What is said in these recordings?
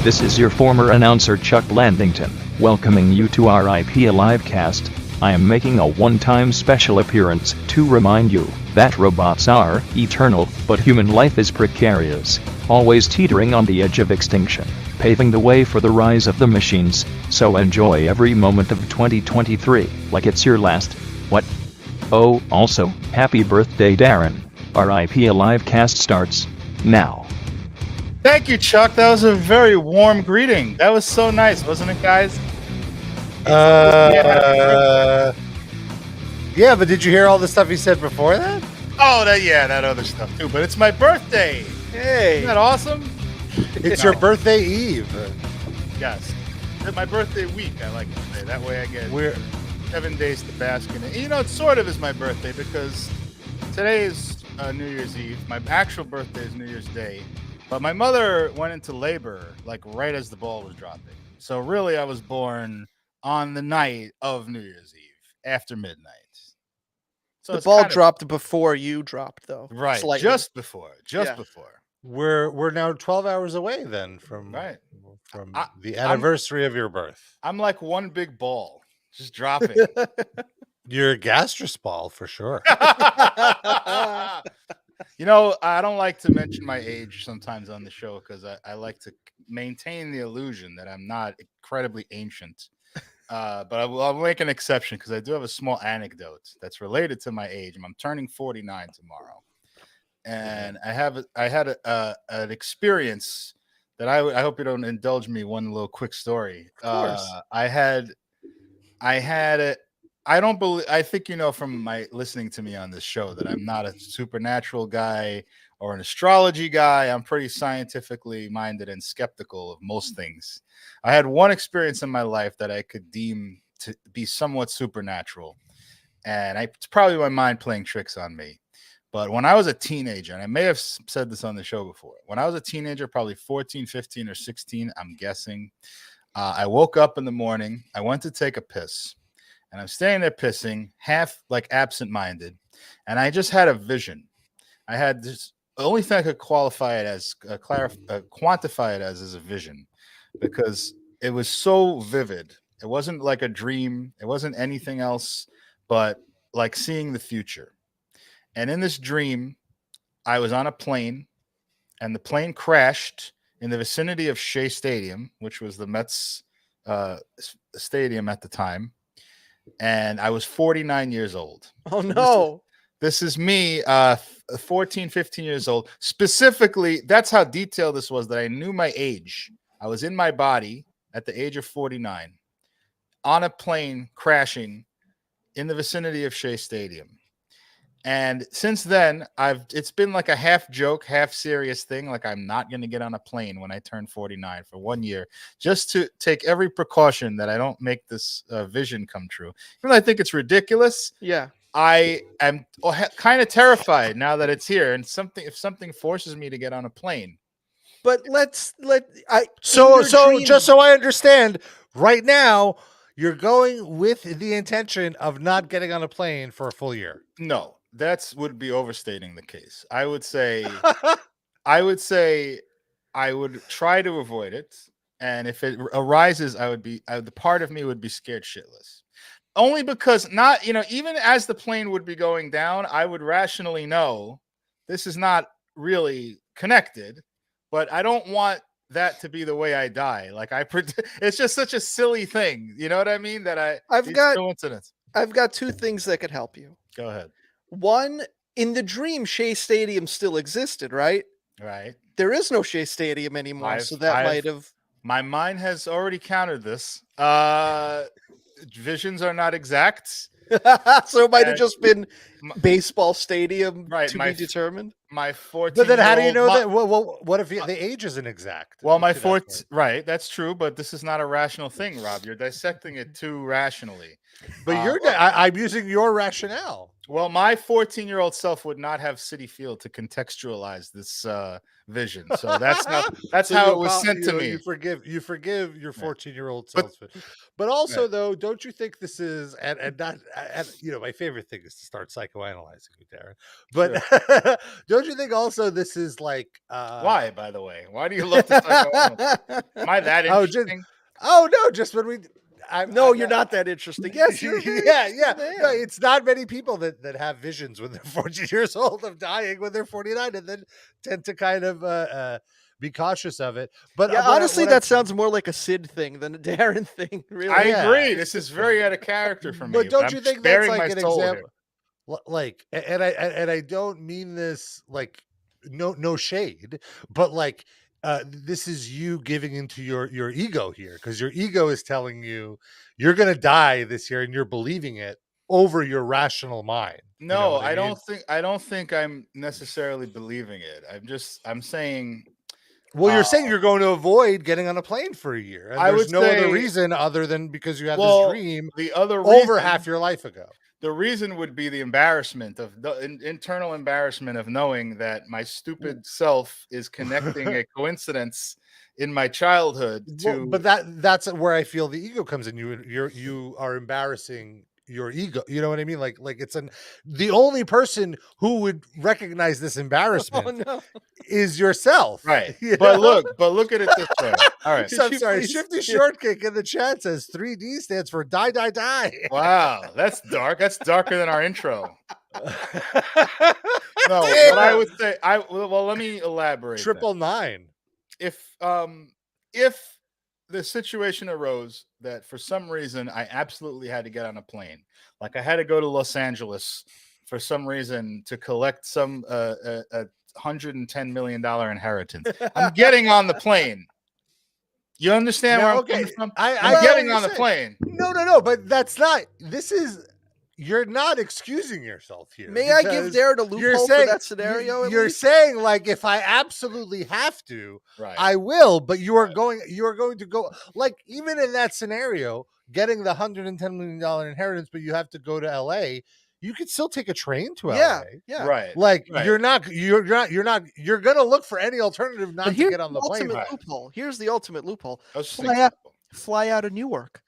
This is your former announcer Chuck Landington, welcoming you to our IP Livecast. I am making a one-time special appearance to remind you that robots are eternal, but human life is precarious, always teetering on the edge of extinction, paving the way for the rise of the machines. So enjoy every moment of 2023, like it's your last. What? Oh, also, happy birthday, Darren. Our IP Livecast starts now. Thank you, Chuck. That was a very warm greeting. That was so nice, wasn't it, guys? Yeah, but did you hear all the stuff he said before that? Oh, that other stuff too. But it's my birthday. Hey, Isn't that awesome? it's your birthday eve. Yes. It's my birthday week, I like to say. That way I get 7 days to bask in it. You know, it sort of is my birthday because today is New Year's Eve. My actual birthday is New Year's Day. But my mother went into labor like right as the ball was dropping. So really, I was born on the night of New Year's Eve after midnight. So the ball dropped before you dropped, though. Right, slightly. just before. We're now 12 hours away then from the anniversary of your birth. I'm like one big ball, just dropping. You're a gastrous ball for sure. You know, I don't like to mention my age sometimes on the show because I like to maintain the illusion that I'm not incredibly ancient. But I'll make an exception because I do have a small anecdote that's related to my age. I'm turning 49 tomorrow, and I had an experience that I hope you don't indulge me. One little quick story. Of course. I think you know from my listening to me on this show that I'm not a supernatural guy or an astrology guy. I'm pretty scientifically minded and skeptical of most things. I had one experience in my life that I could deem to be somewhat supernatural, and it's probably my mind playing tricks on me. But when I was a teenager, and I may have said this on the show before, when I was a teenager, probably 14, 15, or 16, I'm guessing, I woke up in the morning. I went to take a piss. And I'm standing there pissing, half like absent-minded, and I just had a vision. I had this. The only thing I could quantify it as is a vision, because it was so vivid. It wasn't like a dream. It wasn't anything else, but like seeing the future. And in this dream, I was on a plane, and the plane crashed in the vicinity of Shea Stadium, which was the Mets stadium at the time. And I was 49 years old. Oh, no. This is me, 14, 15 years old. Specifically, that's how detailed this was, that I knew my age. I was in my body at the age of 49 on a plane crashing in the vicinity of Shea Stadium. And since then, it's been like a half joke, half serious thing. Like I'm not going to get on a plane when I turn 49 for 1 year, just to take every precaution that I don't make this vision come true. Even though I think it's ridiculous. Yeah. I am kind of terrified now that it's here. And if something forces me to get on a plane. But So just so I understand, right now, you're going with the intention of not getting on a plane for a full year. No. That would be overstating the case. I would say I would try to avoid it, and if it arises, the part of me would be scared shitless. Only because even as the plane would be going down, I would rationally know this is not really connected, but I don't want that to be the way I die. Like it's just such a silly thing. You know what I mean? That coincidence. I've got two things that could help you. Go ahead. One, in the dream, Shea Stadium still existed, right? Right. There is no Shea Stadium anymore, so that might have. My mind has already countered this. Visions are not exact. So it might have just been baseball stadium to be determined. My 14. But then how do you know that? Well, what if the age isn't exact? Well, my 14. Right, that's true, but this is not a rational thing, Rob. You're dissecting it too rationally. But I'm using your rationale. Well, my 14-year-old self would not have Citi Field to contextualize this vision. So that's how it was sent to me. You forgive your 14-year-old But- self, but also Right. though, don't you think this is and not and, my favorite thing is to start psychoanalyzing you, Darren. But don't you think also this is like why? By the way, why do you love to psychoanalyze? Am I that interesting? Just when we. You're not that interesting. Yes, you're yeah. No, it's not many people that have visions when they're 14 years old of dying when they're 49, and then tend to kind of be cautious of it. But honestly, that sounds more like a Sid thing than a Darren thing. Really, I agree. This is very out of character for me. But don't you think that's like an example? Here. Like, and I don't mean this like no shade, but like. This is you giving into your ego here, because your ego is telling you you're going to die this year, and you're believing it over your rational mind. No, I don't think I'm necessarily believing it. I'm saying. Well, you're saying you're going to avoid getting on a plane for a year, and there's no other reason other than because you had this dream. The other over half your life ago. The reason would be the embarrassment of the internal embarrassment of knowing that my stupid self is connecting a coincidence in my childhood to. But that's where I feel the ego comes in. You are embarrassing your ego. You know what I mean? Like it's the only person who would recognize this embarrassment is yourself. Right. You but know? look at it this way. All right. So I'm sorry. Shifty Shortcake in the chat says 3D stands for die, die, die. Wow. That's dark. That's darker than our intro. No, what I would say, let me elaborate. 999. If the situation arose that for some reason I absolutely had to get on a plane, like I had to go to Los Angeles for some reason to collect some $110 million inheritance, I'm getting on the plane. You understand where I'm coming from? I'm getting on the plane. No, but that's not. This is. You're not excusing yourself here. May I give Darren a loophole for that scenario? You're saying like, if I absolutely have to, right. I will. But you are going to go like, even in that scenario, getting the $110 million inheritance, but you have to go to LA. You could still take a train to LA. Yeah. Right. Like you're gonna look for any alternative not to get on the plane. Loophole. Here's the ultimate loophole. Fly out of Newark.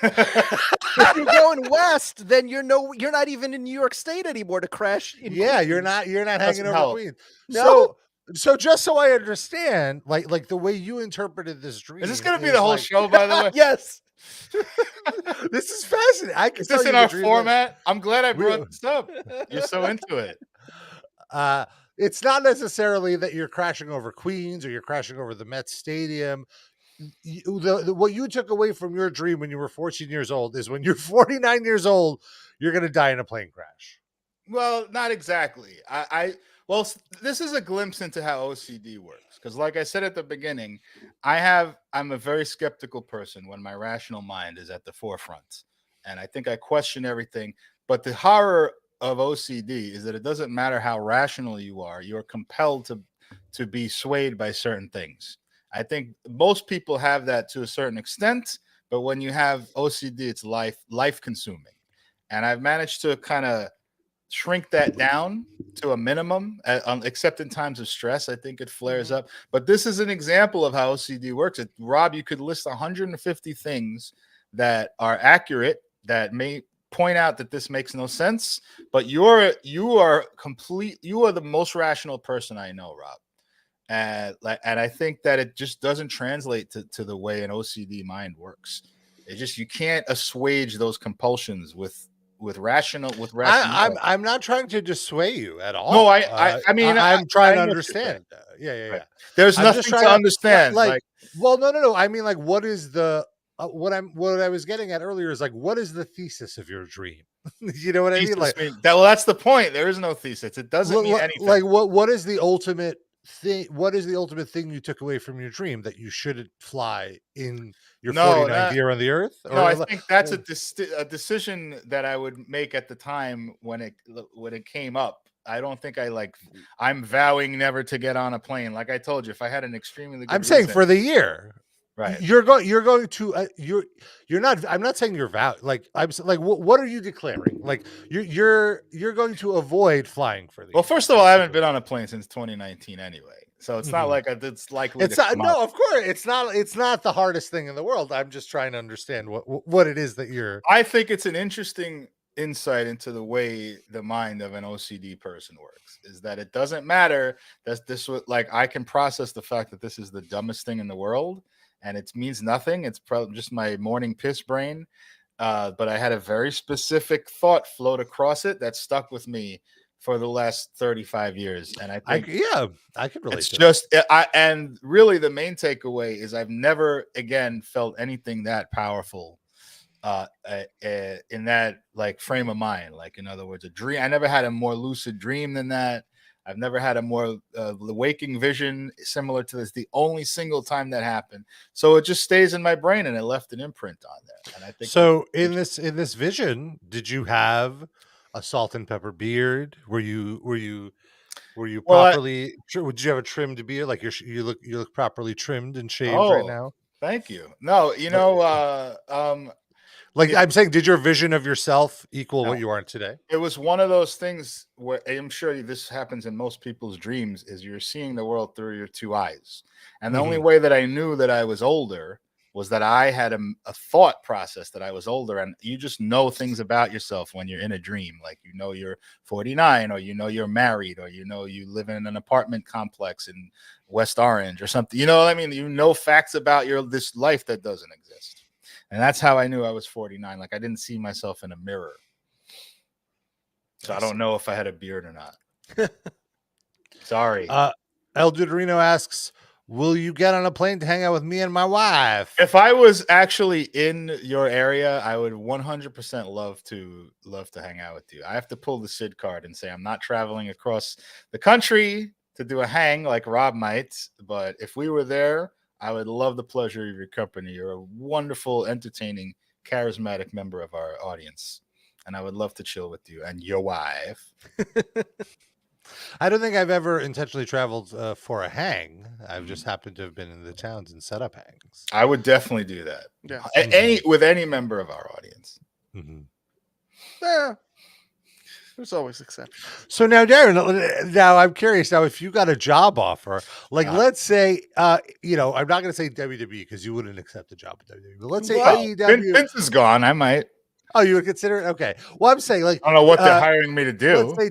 If you're going west, then you're not even in New York State anymore to crash. You're not hanging over Queens. No. So just so I understand, like the way you interpreted this dream. Is this going to be the whole show, by the way? Yes. This is fascinating. Is this in our format? I'm glad I brought this up. You're so into it. It's not necessarily that you're crashing over Queens or you're crashing over the Mets Stadium. What you took away from your dream when you were 14 years old is when you're 49 years old, you're going to die in a plane crash. Well, not exactly. Well, this is a glimpse into how OCD works. Because like I said at the beginning, I'm a very skeptical person when my rational mind is at the forefront. And I think I question everything. But the horror of OCD is that it doesn't matter how rational you are. You're compelled to be swayed by certain things. I think most people have that to a certain extent, but when you have OCD, it's life consuming. And I've managed to kind of shrink that down to a minimum, except in times of stress. I think it flares up. But this is an example of how OCD works. Rob, you could list 150 things that are accurate that may point out that this makes no sense, but you are the most rational person I know, Rob. And I think that it just doesn't translate to the way an OCD mind works. It just, you can't assuage those compulsions with rational. I'm not trying to dissuade you at all. No, I mean I'm trying to understand. Yeah. Right. There's nothing to understand. No. I mean, like, what is the what I was getting at earlier is like, what is the thesis of your dream? You know what I mean? Like, that's the point. There is no thesis. It doesn't mean anything. Like, what is the ultimate thing? What is the ultimate thing you took away from your dream that you shouldn't fly in your 49th year on the earth? No, I think that's a decision that I would make at the time when it came up. I don't think I'm vowing never to get on a plane. Like I told you, if I had an extremely good saying for the year. Right. You're going to you're not. I'm not saying you're like I'm like what are you declaring? Like you're going to avoid flying for the. Well, first of all, I haven't been on a plane since 2019 anyway, so it's not like it's likely. It's not, no, of course it's not. It's not the hardest thing in the world. I'm just trying to understand what it is that you're. I think it's an interesting insight into the way the mind of an OCD person works. Is that it doesn't matter that this was like I can process the fact that this is the dumbest thing in the world, and it means nothing. It's probably just my morning piss brain. But I had a very specific thought float across it that stuck with me for the last 35 years. And I think, I can relate. It's just, and really the main takeaway is I've never again felt anything that powerful in that like frame of mind. Like, in other words, a dream. I never had a more lucid dream than that. I've never had a more waking vision similar to this. The only single time that happened. So it just stays in my brain, and it left an imprint on there. And I think so. In this vision, did you have a salt and pepper beard? Were you properly? Did you have a trimmed beard? Like you look properly trimmed and shaved right now. Thank you. No, like I'm saying, did your vision of yourself equal what you are today? It was one of those things where I'm sure this happens in most people's dreams is you're seeing the world through your two eyes. And the only way that I knew that I was older was that I had a thought process that I was older. And you just know things about yourself when you're in a dream. Like, you're 49, or you're married, or you live in an apartment complex in West Orange or something. You know what I mean? You know facts about this life that doesn't exist. And that's how I knew I was 49. Like, I didn't see myself in a mirror. So I don't know if I had a beard or not. Sorry. El Duderino asks, will you get on a plane to hang out with me and my wife? If I was actually in your area, I would 100% love to hang out with you. I have to pull the Sid card and say I'm not traveling across the country to do a hang like Rob might. But if we were there, I would love the pleasure of your company. You're a wonderful, entertaining, charismatic member of our audience. And I would love to chill with you and your wife. I don't think I've ever intentionally traveled for a hang. I've just happened to have been in the towns and set up hangs. I would definitely do that. Yeah. With any member of our audience. Yeah. There's always exceptions. So now, Darren, I'm curious now, if you got a job offer, like let's say, I'm not going to say WWE because you wouldn't accept a job at WWE, but let's say AEW. Vince is gone. I might. Oh, you would consider it? Okay. Well, I'm saying, like, I don't know what they're hiring me to do. Let's say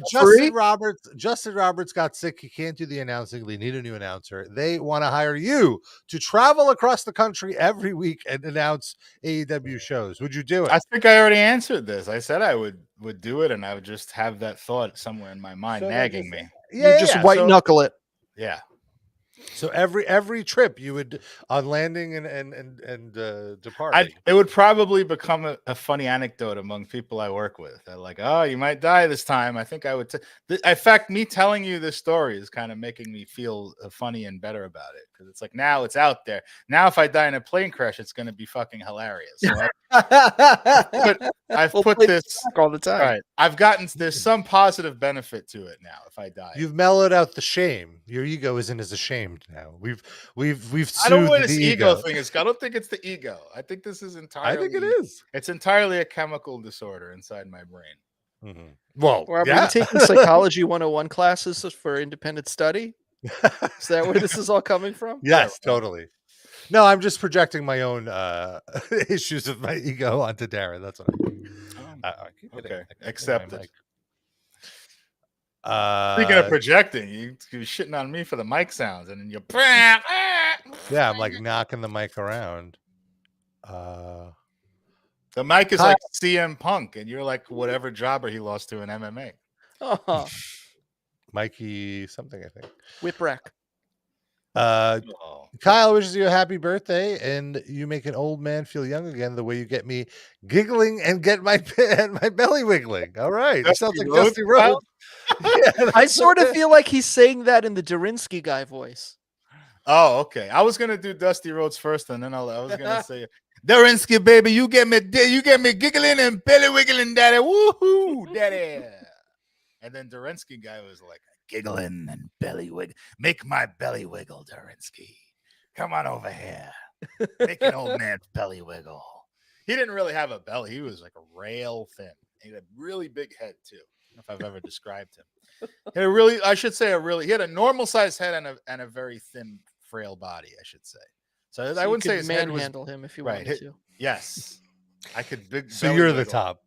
Justin Roberts got sick. He can't do the announcing. They need a new announcer. They want to hire you to travel across the country every week and announce AEW shows. Would you do it? I think I already answered this. I said I would do it, and I would just have that thought somewhere in my mind nagging me. Yeah, you just white knuckle it. Yeah. So every trip you would on landing and departing, it would probably become a funny anecdote among people I work with. They're like, "Oh, you might die this time." I think I would. In fact, me telling you this story is kind of making me feel funny and better about it, because it's like now it's out there. Now, if I die in a plane crash, it's going to be fucking hilarious. So I've put this all the time. Right. There's some positive benefit to it now. If I die, you've mellowed out the shame. Your ego isn't as ashamed now. We've I don't know what this ego thing is. I don't think it's the ego. I think this is entirely. I think it is. It's entirely a chemical disorder inside my brain. Well, are you taking psychology 101 classes for independent study? Is that where this is all coming from? Yes, totally. No, I'm just projecting my own issues of my ego onto Darren. That's what I'm okay. Accepted. Speaking of projecting, you're shitting on me for the mic sounds, and then you're I'm like knocking the mic around. The mic is like CM Punk, and you're like whatever jobber he lost to in MMA. Mikey something, I think. Whipwreck. Kyle wishes you a happy birthday, and you make an old man feel young again the way you get me giggling and get my belly wiggling. All right. It sounds like Dusty Rhodes. I sort of feel like he's saying that in the Durinsky guy voice. Oh, okay. I was gonna do Dusty Rhodes first, and then I was gonna say, Durinsky, baby, you get me giggling and belly wiggling, daddy. Woohoo, daddy. And then Durinsky guy was like, giggling and belly wiggle. Make my belly wiggle, Durinsky. Come on over here. Make an old man's belly wiggle. He didn't really have a belly. He was like a rail thin. He had a really big head too. I don't know if I've ever described him. He had a normal sized head and a very thin, frail body, I should say. So I wouldn't say his head was manhandle him if you wanted to. Yes, I could big. So you're the top.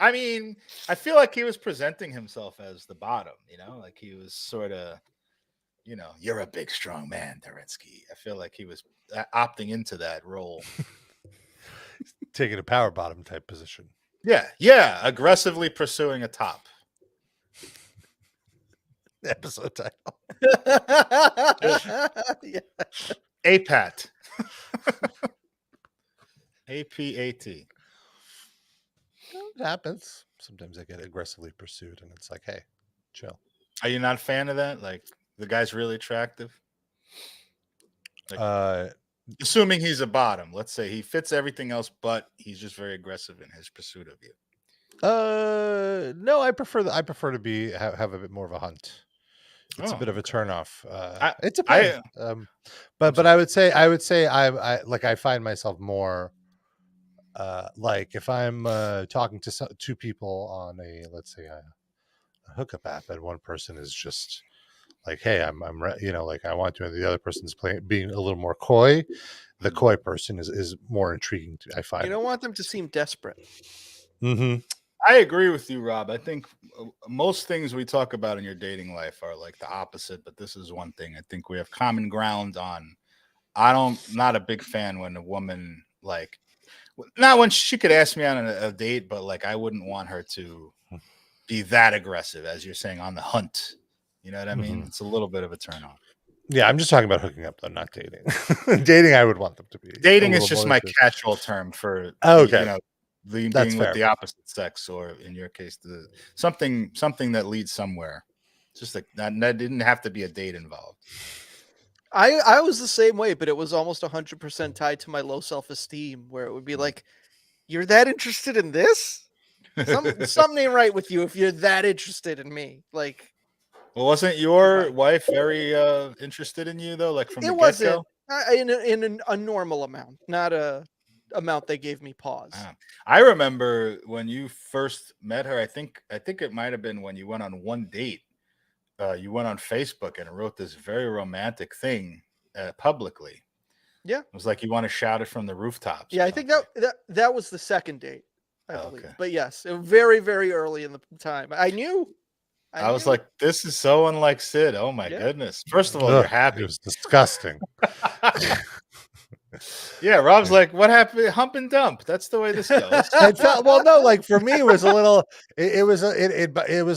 I mean, I feel like he was presenting himself as the bottom. Like he was sort of, you're a big, strong man, Terensky. I feel like he was opting into that role. Taking a power bottom type position. Yeah, aggressively pursuing a top. Episode title. Yeah. APAT. APAT. It happens. Sometimes I get aggressively pursued, and it's like, hey, chill. Are you not a fan of that? Like, the guy's really attractive? Like, assuming he's a bottom. Let's say he fits everything else, but he's just very aggressive in his pursuit of you. No, I prefer to be have a bit more of a hunt. It's a bit of a turnoff. It depends. But I would say I find myself more like if I'm talking to two people on let's say a hookup app, and one person is just like, hey, I'm like I want to, and the other person's being a little more coy. The coy person is more intriguing I find. You don't want them to seem desperate. Mm-hmm. I agree with you, Rob. I think most things we talk about in your dating life are like the opposite, but this is one thing I think we have common ground on. Not a big fan when a woman, like, not when she could ask me on a date, but like I wouldn't want her to be that aggressive, as you're saying, on the hunt. You know what I mean? It's a little bit of a turn on. Yeah, I'm just talking about hooking up, though, not dating. Dating, I would want them to be. Dating is just my catch-all term for being with the opposite sex, or in your case, something that leads somewhere. Just like that didn't have to be a date involved. I was the same way, but it was almost 100% tied to my low self-esteem, where it would be like, you're that interested in this? Something ain't right with you if you're that interested in me. Like, well, wasn't your wife very interested in you though? Like from the get-go? In a normal amount, not a amount that gave me pause. I remember when you first met her. I think it might have been when you went on one date. You went on Facebook and wrote this very romantic thing publicly. Yeah, it was like you want to shout it from the rooftops. Yeah, I think that was the second date, I believe. Okay. But yes, it was very, very early in the time. I knew. I was like, this is so unlike Sid. Oh my goodness! First of all, you're happy. It was disgusting. Yeah, Rob's like, what happened? Hump and dump. That's the way this goes. Well, no, like for me, it was a little. It was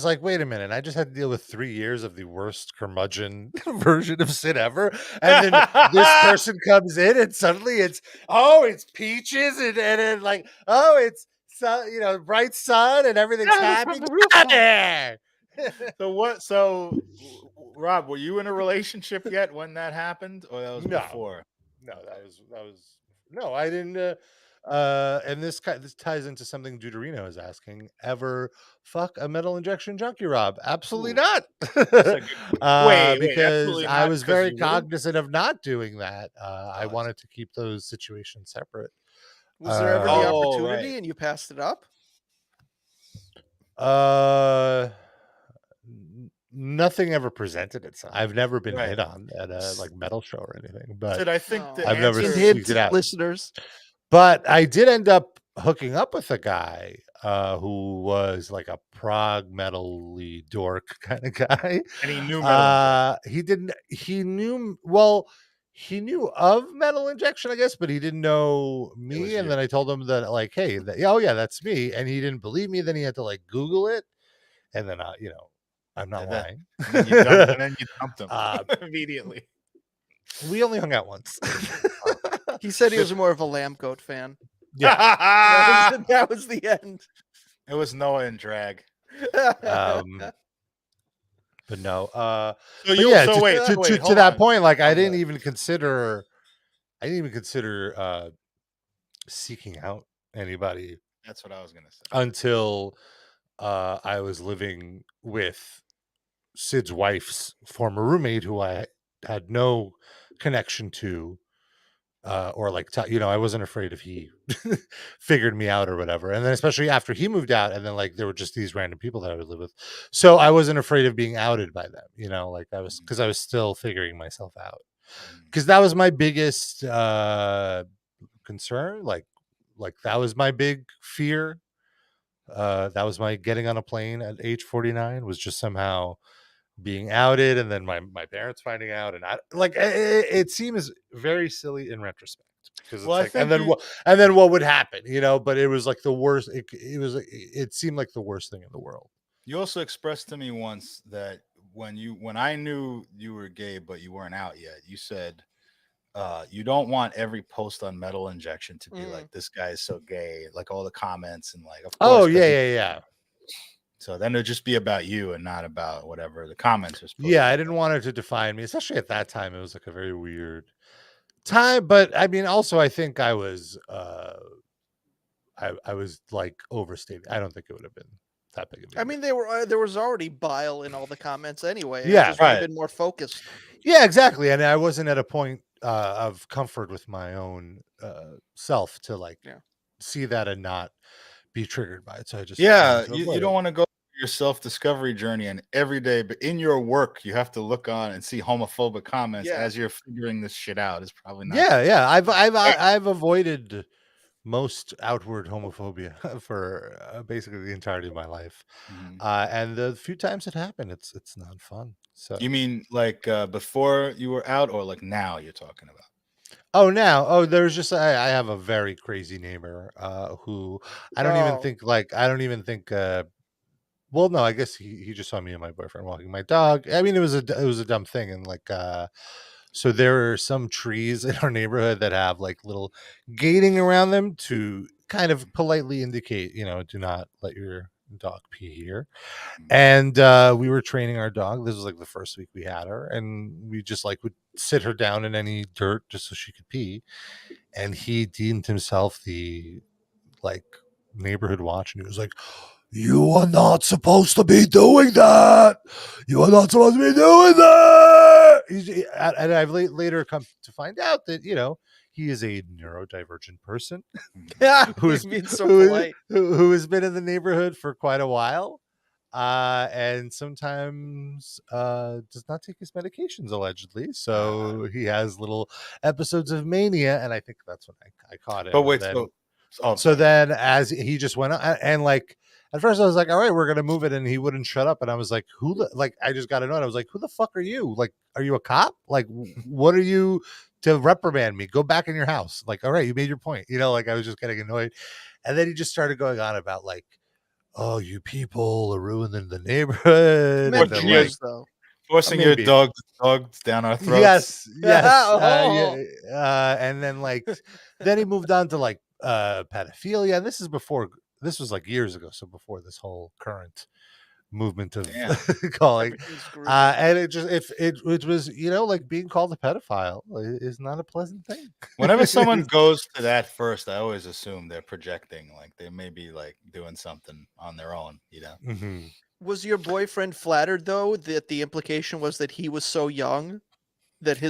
like, wait a minute. I just had to deal with 3 years of the worst curmudgeon version of Sid ever, and then this person comes in, and suddenly it's peaches, and then like it's bright sun, and everything's happy. So Rob, were you in a relationship yet when that happened, or that was before? No, that was no, I didn't. And this ties into something Deuterino is asking. Ever fuck a metal injection junkie, Rob? Absolutely not. Because I was very cognizant of not doing that. I wanted to keep those situations separate. Was there ever the opportunity and you passed it up? Nothing ever presented itself. I've never been hit on at a metal show or anything, but I think I've never sneaked it out. Listeners, but I did end up hooking up with a guy who was like a prog metal-y dork kind of guy, and he knew metal. He knew of Metal Injection, I guess, but he didn't know me. And then I told him that, like, hey, that's me, and he didn't believe me. Then he had to like Google it, and then I'm not lying. And then you dumped him immediately. We only hung out once. He said he was more of a Lamb Goat fan. Yeah, that was the end. It was Noah and drag. But no. To that point, like I didn't even consider seeking out anybody. That's what I was gonna say. Until I was living with Sid's wife's former roommate, who I had no connection to, or like I wasn't afraid if he figured me out or whatever. And then especially after he moved out, and then like there were just these random people that I would live with, so I wasn't afraid of being outed by them. Like I was, because I was still figuring myself out. Because that was my biggest concern. Like that was my big fear. That was my getting on a plane at age 49, was just somehow being outed, and then my parents finding out, and I like it seems very silly in retrospect, because it's Well, I like, and think then what would happen, but it was like the worst. It seemed like the worst thing in the world. you also expressed to me once that when I knew you were gay but you weren't out yet, you said you don't want every post on Metal Injection to be like, this guy is so gay, like all the comments, and like, of course. Oh yeah. So then it'd just be about you and not about whatever the comments are supposed to Yeah, be I didn't about. want it to define me, especially at that time. It was like a very weird time, but I mean, also I think I was I was like overstating. I don't think it would have been that big of a deal. I mean, there was already bile in all the comments anyway. Yeah, it just would have right. been more focused. Yeah, exactly. And I wasn't at a point of comfort with my own self to like see that and not be triggered by it. So I just you don't want to go your self-discovery journey, and every day, but in your work you have to look on and see homophobic comments as you're figuring this shit out. Is probably not. Yeah. I've avoided most outward homophobia for basically the entirety of my life, and the few times it happened, it's not fun. So You mean like before you were out, or like now you're talking about? There's just I have a very crazy neighbor who I don't even think well, no, I guess he just saw me and my boyfriend walking my dog. I mean, it was a dumb thing, and like so there are some trees in our neighborhood that have like little gating around them to kind of politely indicate, do not let your dog pee here. And we were training our dog. This was like the first week we had her, and we just like would sit her down in any dirt just so she could pee. And he deemed himself the like neighborhood watch, and he was like, "You are not supposed to be doing that. You are not supposed to be doing that." And I've later come to find out that he is a neurodivergent person who has been in the neighborhood for quite a while, and sometimes does not take his medications, allegedly. So he has little episodes of mania, and I think that's when I caught it. But wait, so then as he just went on, and like at first I was like, all right, we're gonna move it, and he wouldn't shut up, and I was like, I just got annoyed. I was like, who the fuck are you? Like, are you a cop? Like, what are you to reprimand me? Go back in your house. Like, all right, you made your point. Like I was just getting annoyed. And then he just started going on about like, oh, you people are ruining the neighborhood. And then, like, though. Forcing your dogs down our throats. Yes. And then like then he moved on to like pedophilia. And this was like years ago, so before this whole current movement of calling, and it was like being called a pedophile is not a pleasant thing. Whenever someone goes to that first, I always assume they're projecting, like they may be like doing something on their own, Mm-hmm. Was your boyfriend flattered though that the implication was that he was so young that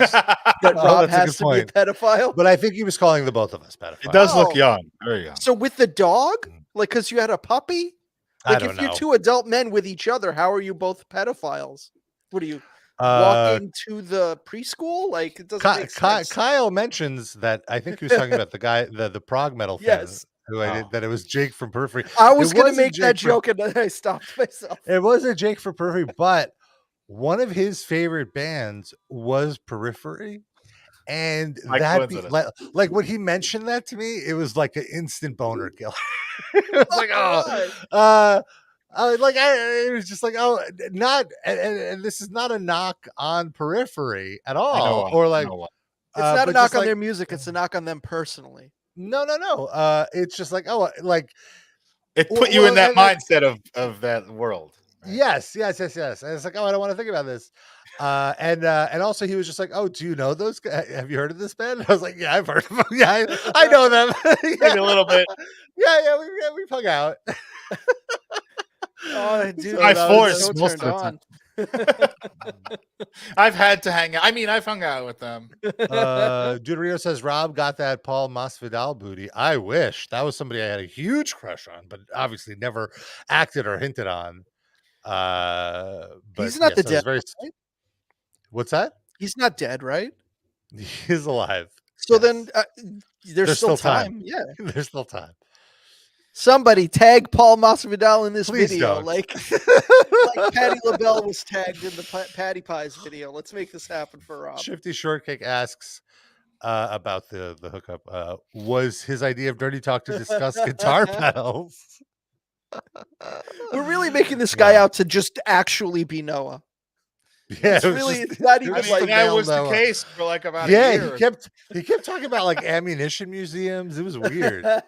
Rob has to be a pedophile? But I think he was calling the both of us pedophiles. It does look young, very young. So with the dog, like, because you had a puppy, like if you're two adult men with each other, how are you both pedophiles? What are you walking to the preschool? Like, it doesn't make sense. Kyle mentions that I think he was talking about the guy, the prog metal fan. That it was Jake from Periphery. I was going to make that joke and then I stopped myself. It wasn't Jake from Periphery, but one of his favorite bands was Periphery. And like when he mentioned that to me, it was like an instant boner killer. It was like, it was just like, and this is not a knock on Periphery at all. It's not a knock on their music, it's a knock on them personally. No. It's just like, it put you in that mindset of that world. Right? Yes. And it's like, I don't want to think about this. And also he was just like, oh, do you know those guys? Have you heard of this band? I was like, yeah, I've heard of them. Yeah, I know them. Maybe a little bit. We've hung out. Oh, dude, by force most of the time. I've had to hang out. I mean, I've hung out with them. Duderio says Rob got that Paul Masvidal booty. I wish. That was somebody I had a huge crush on, but obviously never acted or hinted on. But He's not yes, the I was dead. very. Right? What's that? He's not dead, right? He's alive. So Yes. then there's There's still still time. time. Yeah. There's still time. Somebody tag Paul Masvidal in this Please video, don't. like Patty LaBelle was tagged in the Patty Pies video. Let's make this happen for Rob. Shifty Shortcake asks about the hookup. Was his idea of dirty talk to discuss guitar pedals? We're really making this guy out to just actually be Noah. Yeah, It's really it's not even I mean, like that was the case for like about a yeah, year. he kept talking about like ammunition museums. It was weird. I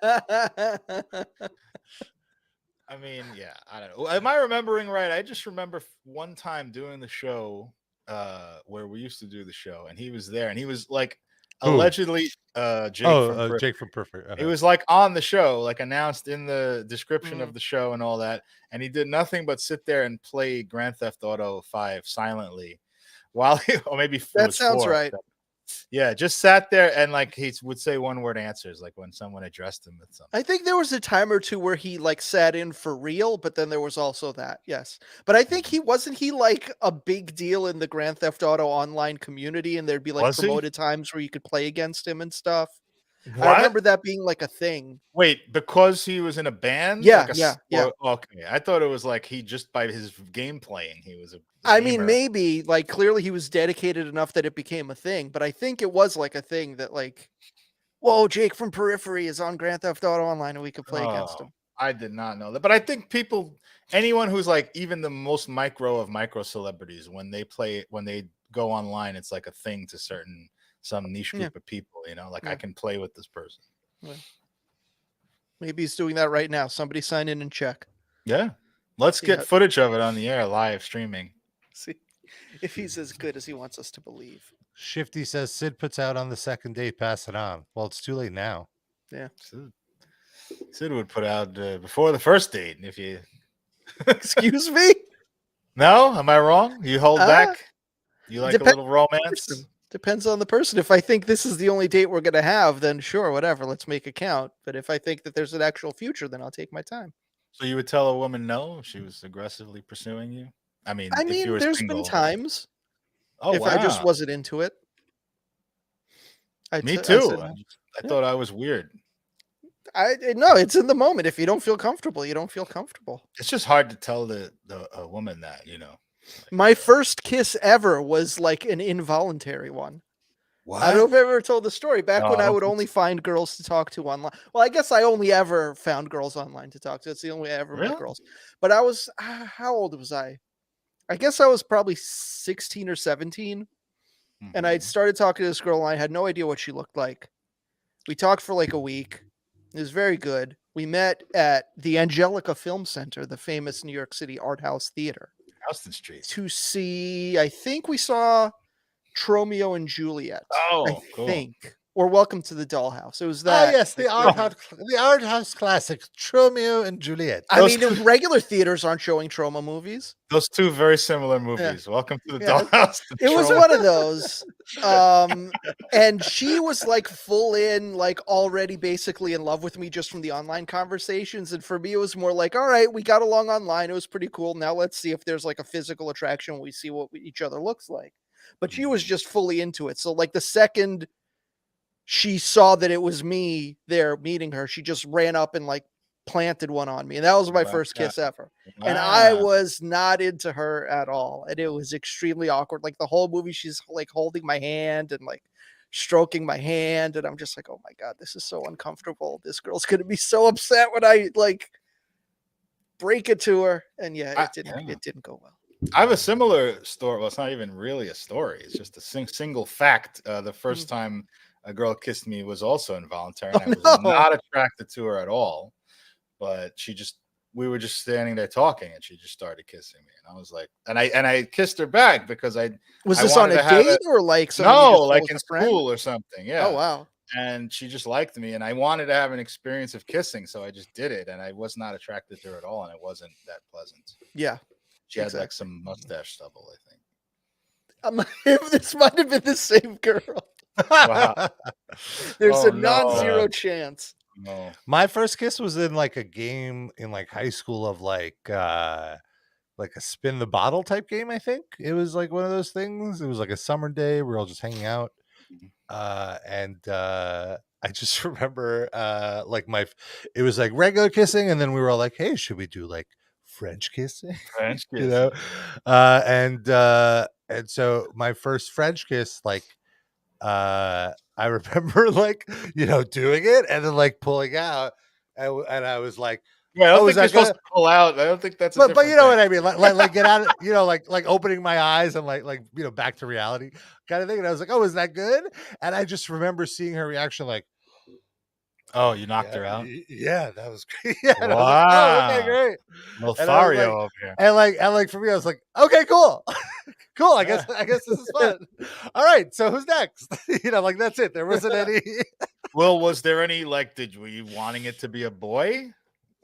mean, yeah, I don't know. Am I remembering right? I just remember one time doing the show where we used to do the show, and he was there, and he was like allegedly Jake Jake from Perfect. He was like on the show, like announced in the description of the show and all that, and he did nothing but sit there and play Grand Theft Auto 5 silently while he, or maybe that sounds 4. right. Yeah, just sat there and like he would say one-word answers, like when someone addressed him with something. I think there was a time or two where he like sat in for real, but then there was also that, yes. But I think he like a big deal in the Grand Theft Auto online community, and there'd be like promoted times where you could play against him and stuff. What? I remember that being like a thing. Wait, because he was in a band? Yeah, like yeah. Okay, I thought it was like he just by his game playing, he was a I gamer. mean, maybe like clearly he was dedicated enough that it became a thing, but I think it was like a thing that like, whoa, Jake from Periphery is on Grand Theft Auto Online and we could play against him. I did not know that, but I think anyone who's like even the most micro of micro celebrities, when they go online, it's like a thing to some niche group of people, you know, like I can play with this person. Yeah. Maybe he's doing that right now. Somebody sign in and check. Yeah. Let's get footage of it on the air, live streaming. See if he's as good as he wants us to believe. Shifty says Sid puts out on the second date, pass it on. Well, it's too late now. Yeah. Sid would put out before the first date. If you excuse me? No, am I wrong? You hold back? You like a little romance? Depends on the person. If I think this is the only date we're going to have, then sure, whatever. Let's make it count. But if I think that there's an actual future, then I'll take my time. So you would tell a woman no if she was aggressively pursuing you? I mean, if you were there's single. been times. Oh, if I just wasn't into it. Me too. I thought I was weird. No, it's in the moment. If you don't feel comfortable, you don't feel comfortable. It's just hard to tell a woman that, you know. My first kiss ever was like an involuntary one. What? I don't know if I've ever told the story. Back when I would only find girls to talk to online. Well, I guess I only ever found girls online to talk to. It's the only way I ever met girls. But I was, how old was I? I guess I was probably 16 or 17. And I started talking to this girl, and I had no idea what she looked like. We talked for like a week. It was very good. We met at the Angelica Film Center, the famous New York City art house theater. Houston Street. To see, I think we saw Romeo and Juliet. Oh, cool. Or Welcome to the Dollhouse. It was that. Yes, the art house classic, Romeo and Juliet. I mean, regular theaters aren't showing trauma movies. Those two very similar movies. Yeah. Welcome to the Dollhouse. It was one of those. And she was like full in, like already basically in love with me just from the online conversations. And for me, it was more like, all right, we got along online. It was pretty cool. Now let's see if there's like a physical attraction. We see what each other looks like. But she was just fully into it. So like the second she saw that it was me there meeting her, she just ran up and like planted one on me. And that was my first kiss ever. Wow. And I was not into her at all. And it was extremely awkward. Like the whole movie, she's like holding my hand and like stroking my hand. And I'm just like, oh my God, this is so uncomfortable. This girl's going to be so upset when I like break it to her. And yeah, it didn't go well. I have a similar story. Well, it's not even really a story. It's just a single fact. The first time a girl kissed me was also involuntary. And I was not attracted to her at all, but we were just standing there talking and she just started kissing me. And I was like, and I kissed her back because was this on a date or like like in school or something. Yeah. Oh, wow. And she just liked me and I wanted to have an experience of kissing. So I just did it and I was not attracted to her at all. And it wasn't that pleasant. Yeah. She had like Exactly. some mustache stubble, I think. This might have been the same girl. Wow. There's Oh, a non-zero no. chance. No. My first kiss was in like a game in like high school of like a spin the bottle type game. I think it was like one of those things. It was like a summer day. We were all just hanging out. And I just remember it was like regular kissing, and then we were all like, hey, should we do like French kissing? French You know? kissing. And so my first French kiss, like I remember like, doing it and then like pulling out, and I was like, Yeah, I don't oh, is think you're that supposed good? to pull out. I don't think that's a But different you know thing. what I mean, like get out of, like opening my eyes and like back to reality kind of thing. And I was like, oh, is that good? And I just remember seeing her reaction, like, Oh, you knocked yeah, her out? yeah, that was great. Yeah, and I was like, oh, okay, Wow. great. And I was Lothario like, over here. and like for me, I was like, okay, cool, cool. I guess this is fun. All right, so who's next? Like that's it. There wasn't any. Well, was there any were you wanting it to be a boy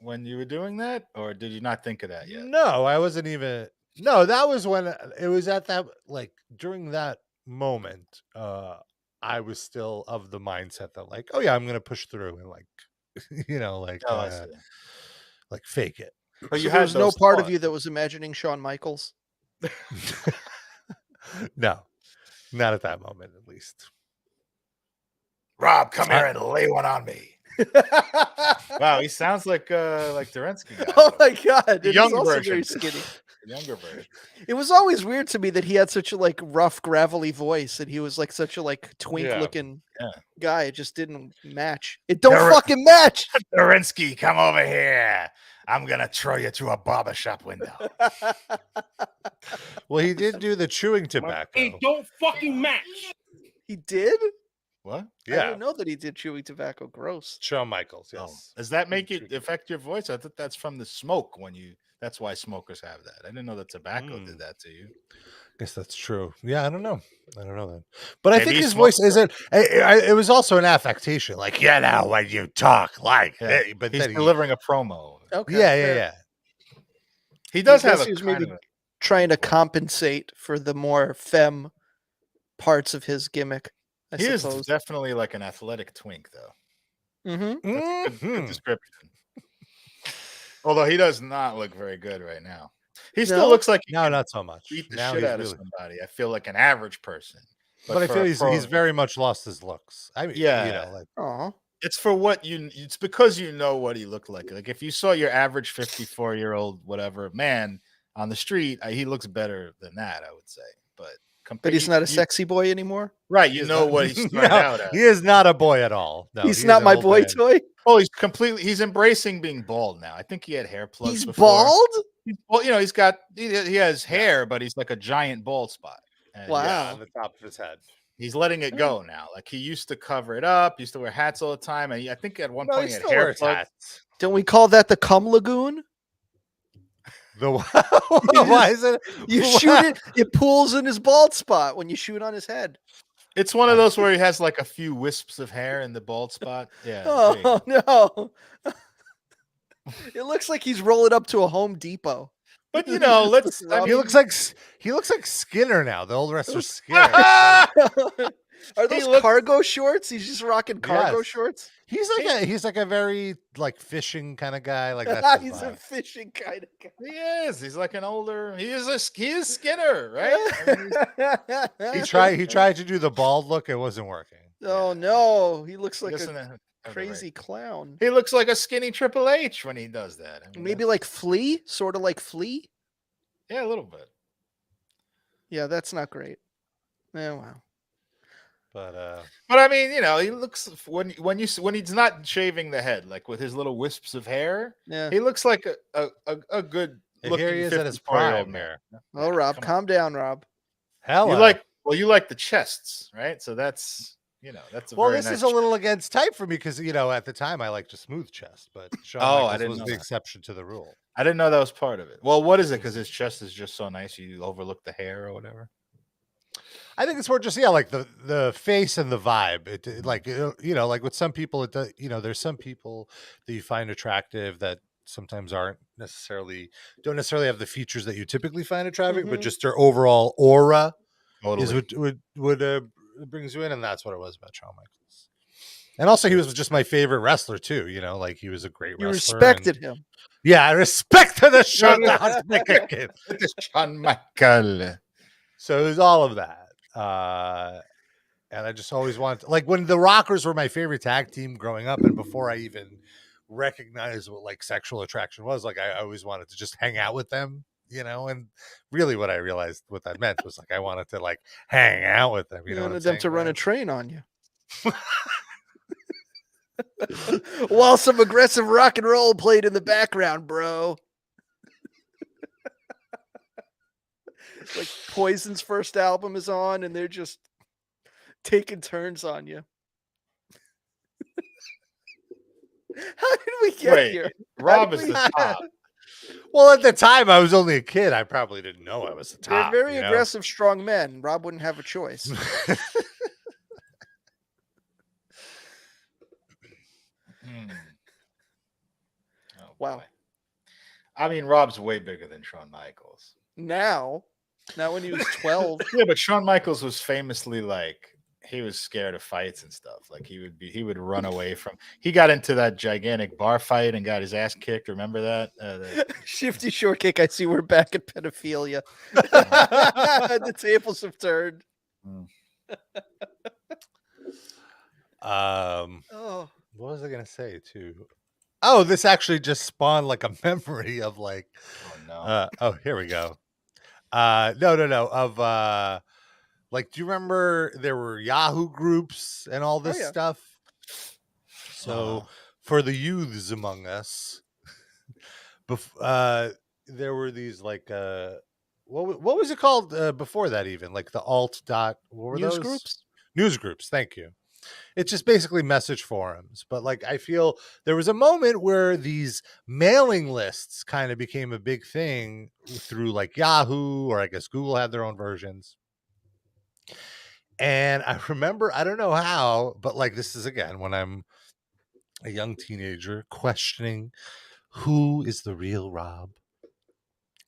when you were doing that, or did you not think of that yet? No, I wasn't even. No, that was when it was at that, like during that moment. I was still of the mindset that like, oh yeah, I'm gonna push through and like, Oh, I see. like fake it. But So you there had was no those part of thoughts. you that was imagining Shawn Michaels. No, not at that moment, at least. Rob, come here and lay one on me. Wow, he sounds like Derensky guy. Oh my god, The and he's young also version. very skinny. The younger version. It was always weird to me that he had such a like rough, gravelly voice, and he was like such a like twink looking guy. It just didn't match. It don't fucking match. Derensky, come over here. I'm gonna throw you through a barbershop window. Well, he did do the chewing tobacco. It don't fucking match. He did? What? I Yeah, didn't know that he did chewing tobacco. Gross. Shawn Michaels. Oh, Yes. does that make it affect your voice? I thought that's from the smoke that's why smokers have that. I didn't know that tobacco did that to you. Guess that's true. Yeah, I don't know that, but Maybe I think he his voice smokes isn't. It was also an affectation, like when you talk like. Yeah. But He's then delivering a promo. Okay. yeah. He does I have guess a he was kind maybe of trying to compensate for the more femme parts of his gimmick. He is suppose. definitely like an athletic twink, though. Mm-hmm. That's a good description. Although he does not look very good right now. He still looks like he can not so much. beat the Now shit he's out of really. somebody. I feel like an average person. But I for feel a he's very much lost his looks. I mean, Yeah. like Aw. It's for what it's because you know what he looked like. Like if you saw your average 54-year-old whatever man on the street, he looks better than that, I would say. But he's not a sexy boy anymore. Right, you know not- what he started out as. he is not a boy at all. No, He's he is not an my old boy man. toy. Oh, he's embracing being bald now. I think he had hair plugs He's before. bald? Well, he has hair, but he's like a giant bald spot. And Wow. Yeah, on the top of his head. he's letting it go now. Like he used to cover it up. He used to wear hats all the time, and I think at one No, point he he had still hair wears plugs. hats. Don't we call that the cum lagoon? Why is it? You shoot it, it pools in his bald spot when you shoot on his head. It's one of those where he has like a few wisps of hair in the bald spot. Yeah. there you go. Oh no. It looks like he's rolling up to a Home Depot. But let's. I He mean, looks like Skinner now. The old wrestler Skinner. Are those cargo shorts? He's just rocking cargo Yes. shorts. He's like a very like fishing kind of guy. Like that's his He's a vibe. fishing kind of guy. he is. He's like an older. He is Skinner, right? I mean, He tried to do the bald look. It wasn't working. Oh no, he looks he like doesn't a have the crazy right- clown. He looks like a skinny Triple H when he does that. I mean, Maybe like Flea, sort of like Flea. yeah, a little bit. Yeah, that's not great. Yeah, wow. But I mean, he looks when he's not shaving the head, like with his little wisps of hair, Yeah. he looks like a good here looking he is at his 54-year-old prime man. here. Oh, Rob, come on. calm down, Rob. Hell, You like the chests, right? So that's that's a well, very this nice is a little against type for me because at the time I liked a smooth chest, but Shawn Oh, I Michaels didn't was know the that. exception to the rule. I didn't know that was part of it. Well, what is it? Because his chest is just so nice, you overlook the hair or whatever. I think it's more just like the face and the vibe. It like like with some people, it does, there's some people that you find attractive that sometimes don't necessarily have the features that you typically find attractive, but Mhm. just their overall aura is Totally. what brings you in, and that's what it was about Shawn Michaels. And also, he was just my favorite wrestler too. You know, like he was a great You wrestler. respected him. Yeah, I respected the Shawn Michaels. Shawn Michaels. So it was all of that. And I just always wanted to, like, when the Rockers were my favorite tag team growing up, and before I even recognized what like sexual attraction was, like I always wanted to just hang out with them, you know. And really, what I realized what that meant was like I wanted to like hang out with them. You You know what I'm wanted them saying? to run a train on you. While some aggressive rock and roll played in the background, bro. Like Poison's first album is on, and they're just taking turns on you. How did we get Wait, here? Rob is the top. Well, at the time, I was only a kid. I probably didn't know I was the They're top. very you know? aggressive, strong men. Rob wouldn't have a choice. Oh, Wow. boy. I mean, Rob's way bigger than Shawn Michaels. Now when he was 12. Yeah, but Shawn Michaels was famously like he was scared of fights and stuff. Like he would run away from. He got into that gigantic bar fight and got his ass kicked. Remember that? Shifty short kick. I see we're back at pedophilia. The tables have turned. What was I gonna say too? Oh, this actually just spawned like a memory of like, here we go. No. Of like, do you remember there were Yahoo groups and all this stuff? So for the youths among us, there were these like what was it called before that, even like the alt dot, what were News those? groups? News groups, thank you. It's just basically message forums, but like I feel there was a moment where these mailing lists kind of became a big thing through like Yahoo, or I guess Google had their own versions. And I remember, I don't know how, but like this is again when I'm a young teenager questioning who is the real Rob.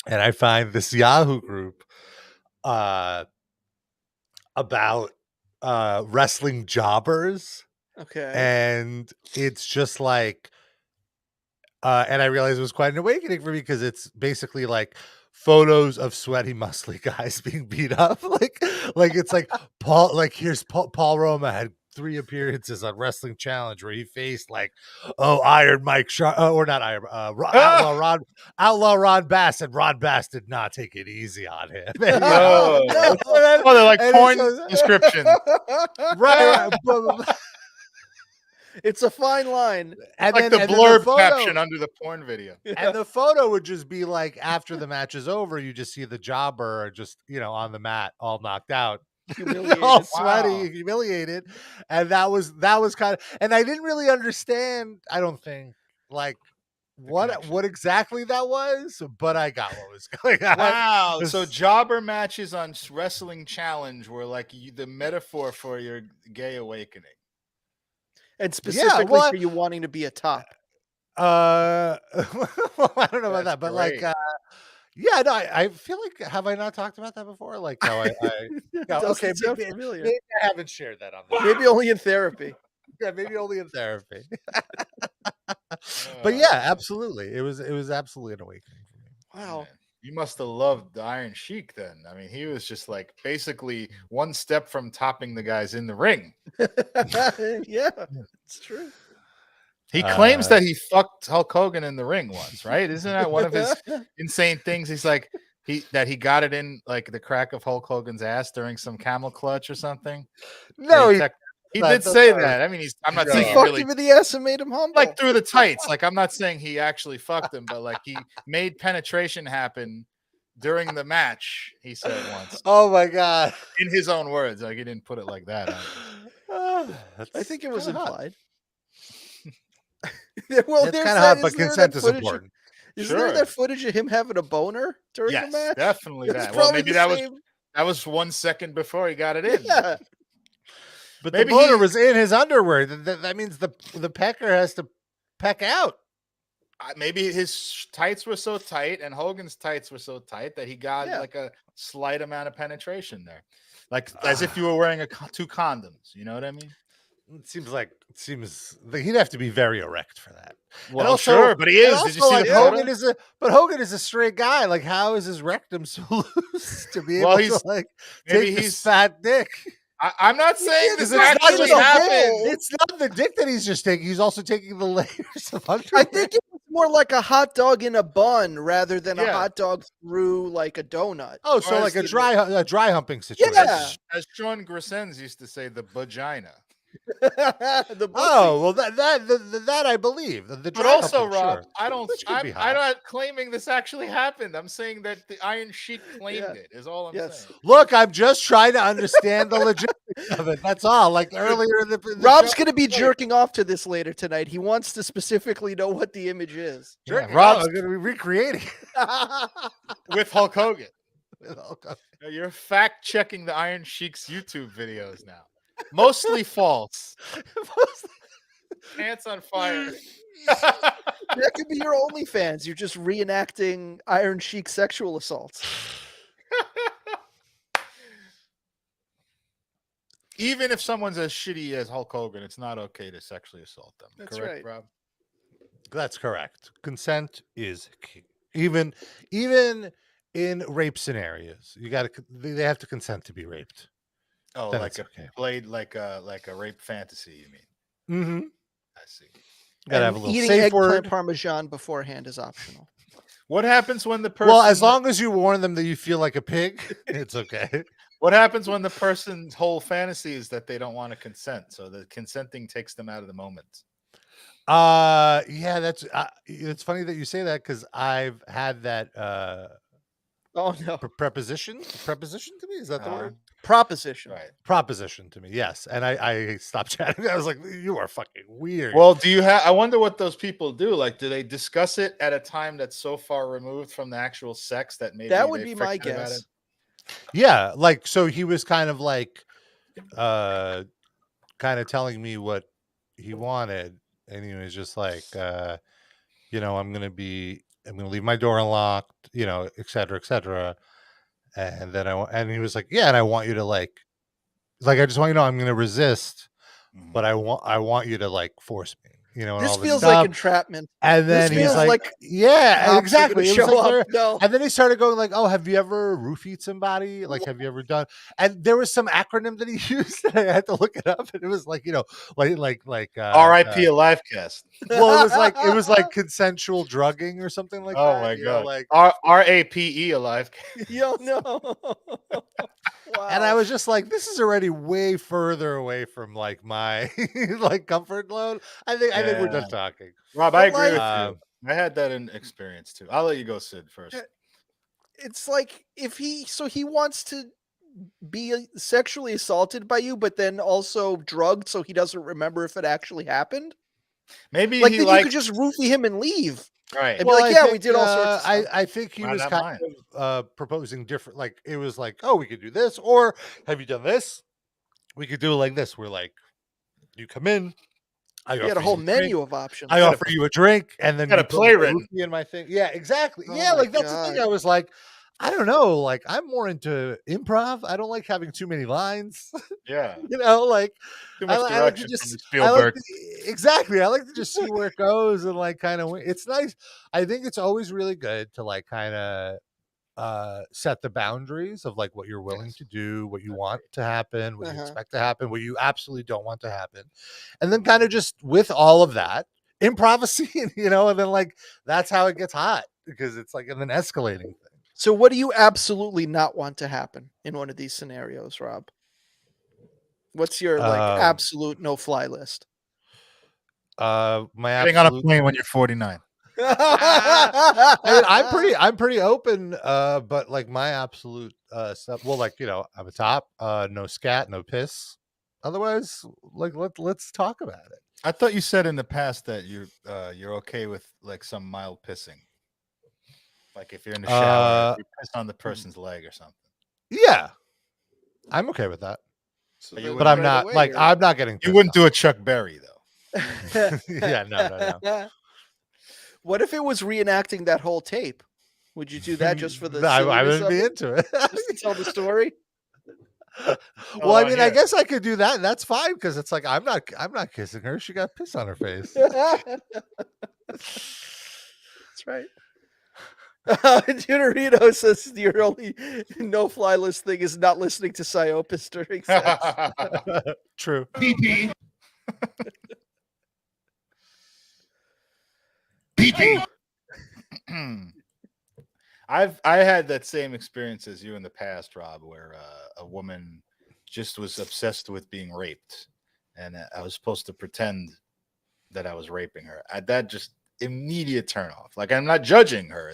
And I find this Yahoo group about wrestling jobbers. Okay. And it's just like and I realized it was quite an awakening for me, because it's basically like photos of sweaty, muscly guys being beat up. like it's like Paul, like here's Paul Roma had 3 appearances on Wrestling Challenge where he faced like, Iron Mike or not Iron Outlaw Ron Bass, and Ron Bass did not take it easy on him. They're like porn descriptions. Right. It's a fine line. And like the blurb caption under the porn video. And the photo would just be like, after the match is over, you just see the jobber just, on the mat, all knocked out, all sweaty, humiliated. And that was kind of, and I didn't really understand, I don't think, like what exactly that was, but I got what was going on. Wow. So jobber matches on Wrestling Challenge were like the metaphor for your gay awakening. And specifically for you wanting to be a top. I don't know about that, but great. like, I feel like, have I not talked about that before? Like, no, okay, maybe I haven't shared that on this. Maybe only in therapy. Yeah, maybe only in therapy. But yeah, absolutely, it was absolutely an awakening for me. Wow. Man. You must have loved the Iron Sheik then. I mean, he was just like basically one step from topping the guys in the ring. Yeah, it's true. He claims that he fucked Hulk Hogan in the ring once, right? Isn't that one of his insane things? He's like he got it in like the crack of Hulk Hogan's ass during some camel clutch or something. No, he did say that. I mean, I'm not saying he he fucked really him in the ass and made him humble. like through the tights. Like, I'm not saying he actually fucked him, but like he made penetration happen during the match. He said once. Oh my god! In his own words, like he didn't put it like that. I think it was implied. Well, it's kind of hot, but consent is important. Isn't there that footage of him having a boner during the match? Definitely that. Well, maybe that was 1 second before he got it in. Yeah. But maybe the boner was in his underwear. That means the pecker has to peck out. maybe his tights were so tight and Hogan's tights were so tight that he got like a slight amount of penetration there, like as if you were wearing two condoms. You know what I mean? It seems like he'd have to be very erect for that. Well, and also, sure, but he is. Also, did you see like, the Hogan photo? Hogan is a straight guy. Like, how is his rectum so loose to be able to like take this fat dick? I'm not saying this actually happened. It's not the dick that he's just taking. He's also taking the layers of underwear. I think it was more like a hot dog in a bun rather than a hot dog through like a donut. Oh, so like a dry humping situation. Yeah. As Sean Grissens used to say, the vagina. Well, that I believe. But also, Rob, sure. I'm not claiming this actually happened. I'm saying that the Iron Sheik claimed it. Is all I'm saying. Look, I'm just trying to understand the logistics of it. That's all. Like earlier in the Rob's going to be jerking off to this later tonight. He wants to specifically know what the image is. Rob's going to be recreating with Hulk Hogan. You're fact checking the Iron Sheik's YouTube videos now. Mostly false. Pants on fire. That could be your OnlyFans. You're just reenacting Iron Sheik sexual assaults. Even if someone's as shitty as Hulk Hogan, it's not okay to sexually assault them. That's correct, right. Rob? That's correct. Consent is key. Even in rape scenarios, they have to consent to be raped. Oh, then like played like a rape fantasy, you mean? Mm-hmm. I see. Gotta have a little eating safe eggplant word. parmesan beforehand is optional. What happens when the person? Well, as long as you warn them that you feel like a pig, it's okay. What happens when the person's whole fantasy is that they don't want to consent? So the consenting takes them out of the moment. Yeah, that's it's funny that you say that because I've had that. Oh no, preposition to me, is that the word? Proposition, right? Proposition to me, yes. And I stopped chatting. I was like, you are fucking weird. Well, do you have? I wonder what those people do. Like, do they discuss it at a time that's so far removed from the actual sex that maybe that would be my guess? Yeah, like so he was kind of like, kind of telling me what he wanted, and he was just like, I'm gonna leave my door unlocked, et cetera, et cetera. And then and he was like, yeah, and I want you to like I just want you to know I'm going to resist, but I want you to like force me, and this all this feels stuff. like entrapment. And then he's like yeah, exactly. It was like no. And then he started going like, oh, have you ever roofied somebody? Like, have you ever done? And there was some acronym that he used. And I had to look it up, and it was like, like R.I.P. a Livecast. Well, it was like consensual drugging or something like that. Oh my god! Like R.A.P.E. a Livecast. Yo, no. Wow. And I was just like, this is already way further away from like my like comfort zone. I think we're done talking. Rob, I agree with you. I had that in experience too. I'll let you go, Sid, first. It's like if he wants to be sexually assaulted by you, but then also drugged, so he doesn't remember if it actually happened. Maybe like you could just roofie him and leave. Right. And be like, yeah, we did all sorts of stuff. I think he was kind of proposing different, like it was like, oh, we could do this, or have you done this? We could do it like this. We're like, you come in. I had a whole menu of options. I offer you a drink, and then you got a play written in my thing. Yeah, exactly. Oh yeah, like that's the thing. I was like, I don't know. Like I'm more into improv. I don't like having too many lines. Yeah. Like too much direction I like to just, from Spielberg. Exactly. I like to just see where it goes and like kind of. It's nice. I think it's always really good to like kind of set the boundaries of like what you're willing to do, what you want to happen, what you expect to happen, what you absolutely don't want to happen, and then kind of just with all of that improvising, and then like that's how it gets hot because it's like an escalating thing. So what do you absolutely not want to happen in one of these scenarios, Rob? What's your absolute no-fly list? Getting on a plane when you're 49. I'm pretty open, but like my absolute stuff. Well, like I'm a top. No scat, no piss. Otherwise, like let's talk about it. I thought you said in the past that you're okay with like some mild pissing. Like if you're in the shower, you piss on the person's leg or something. Yeah, I'm okay with that. But I'm not I'm not getting. You wouldn't do a Chuck Berry though. Yeah, no. What if it was reenacting that whole tape? Would you do that just for the I silliness would of be it? into it. Just to tell the story? Well, I mean, I here. guess I could do that, and that's fine because it's like I'm not kissing her. She got piss on her face. That's right. Junarito says your only no-fly list thing is not listening to Psyopus during sex. True. PP. PP. I had that same experience as you in the past, Rob, where a woman just was obsessed with being raped, and I was supposed to pretend that I was raping her. That just immediate turn off. Like, I'm not judging her.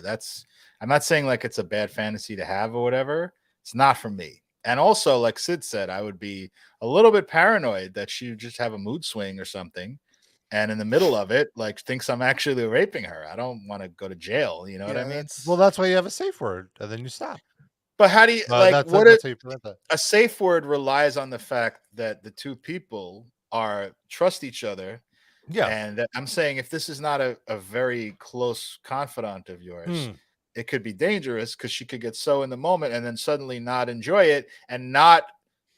I'm not saying like it's a bad fantasy to have or whatever. It's not for me. And also, like Sid said, I would be a little bit paranoid that she would just have a mood swing or something, and in the middle of it, like, thinks I'm actually raping her. I don't want to go to jail. You know what I mean? Well, that's why you have a safe word, and then you stop. But how do you That's how you prevent that. a safe word relies on the fact that the two people trust each other. Yeah. And I'm saying, if this is not a very close confidant of yours, it could be dangerous because she could get so in the moment and then suddenly not enjoy it and not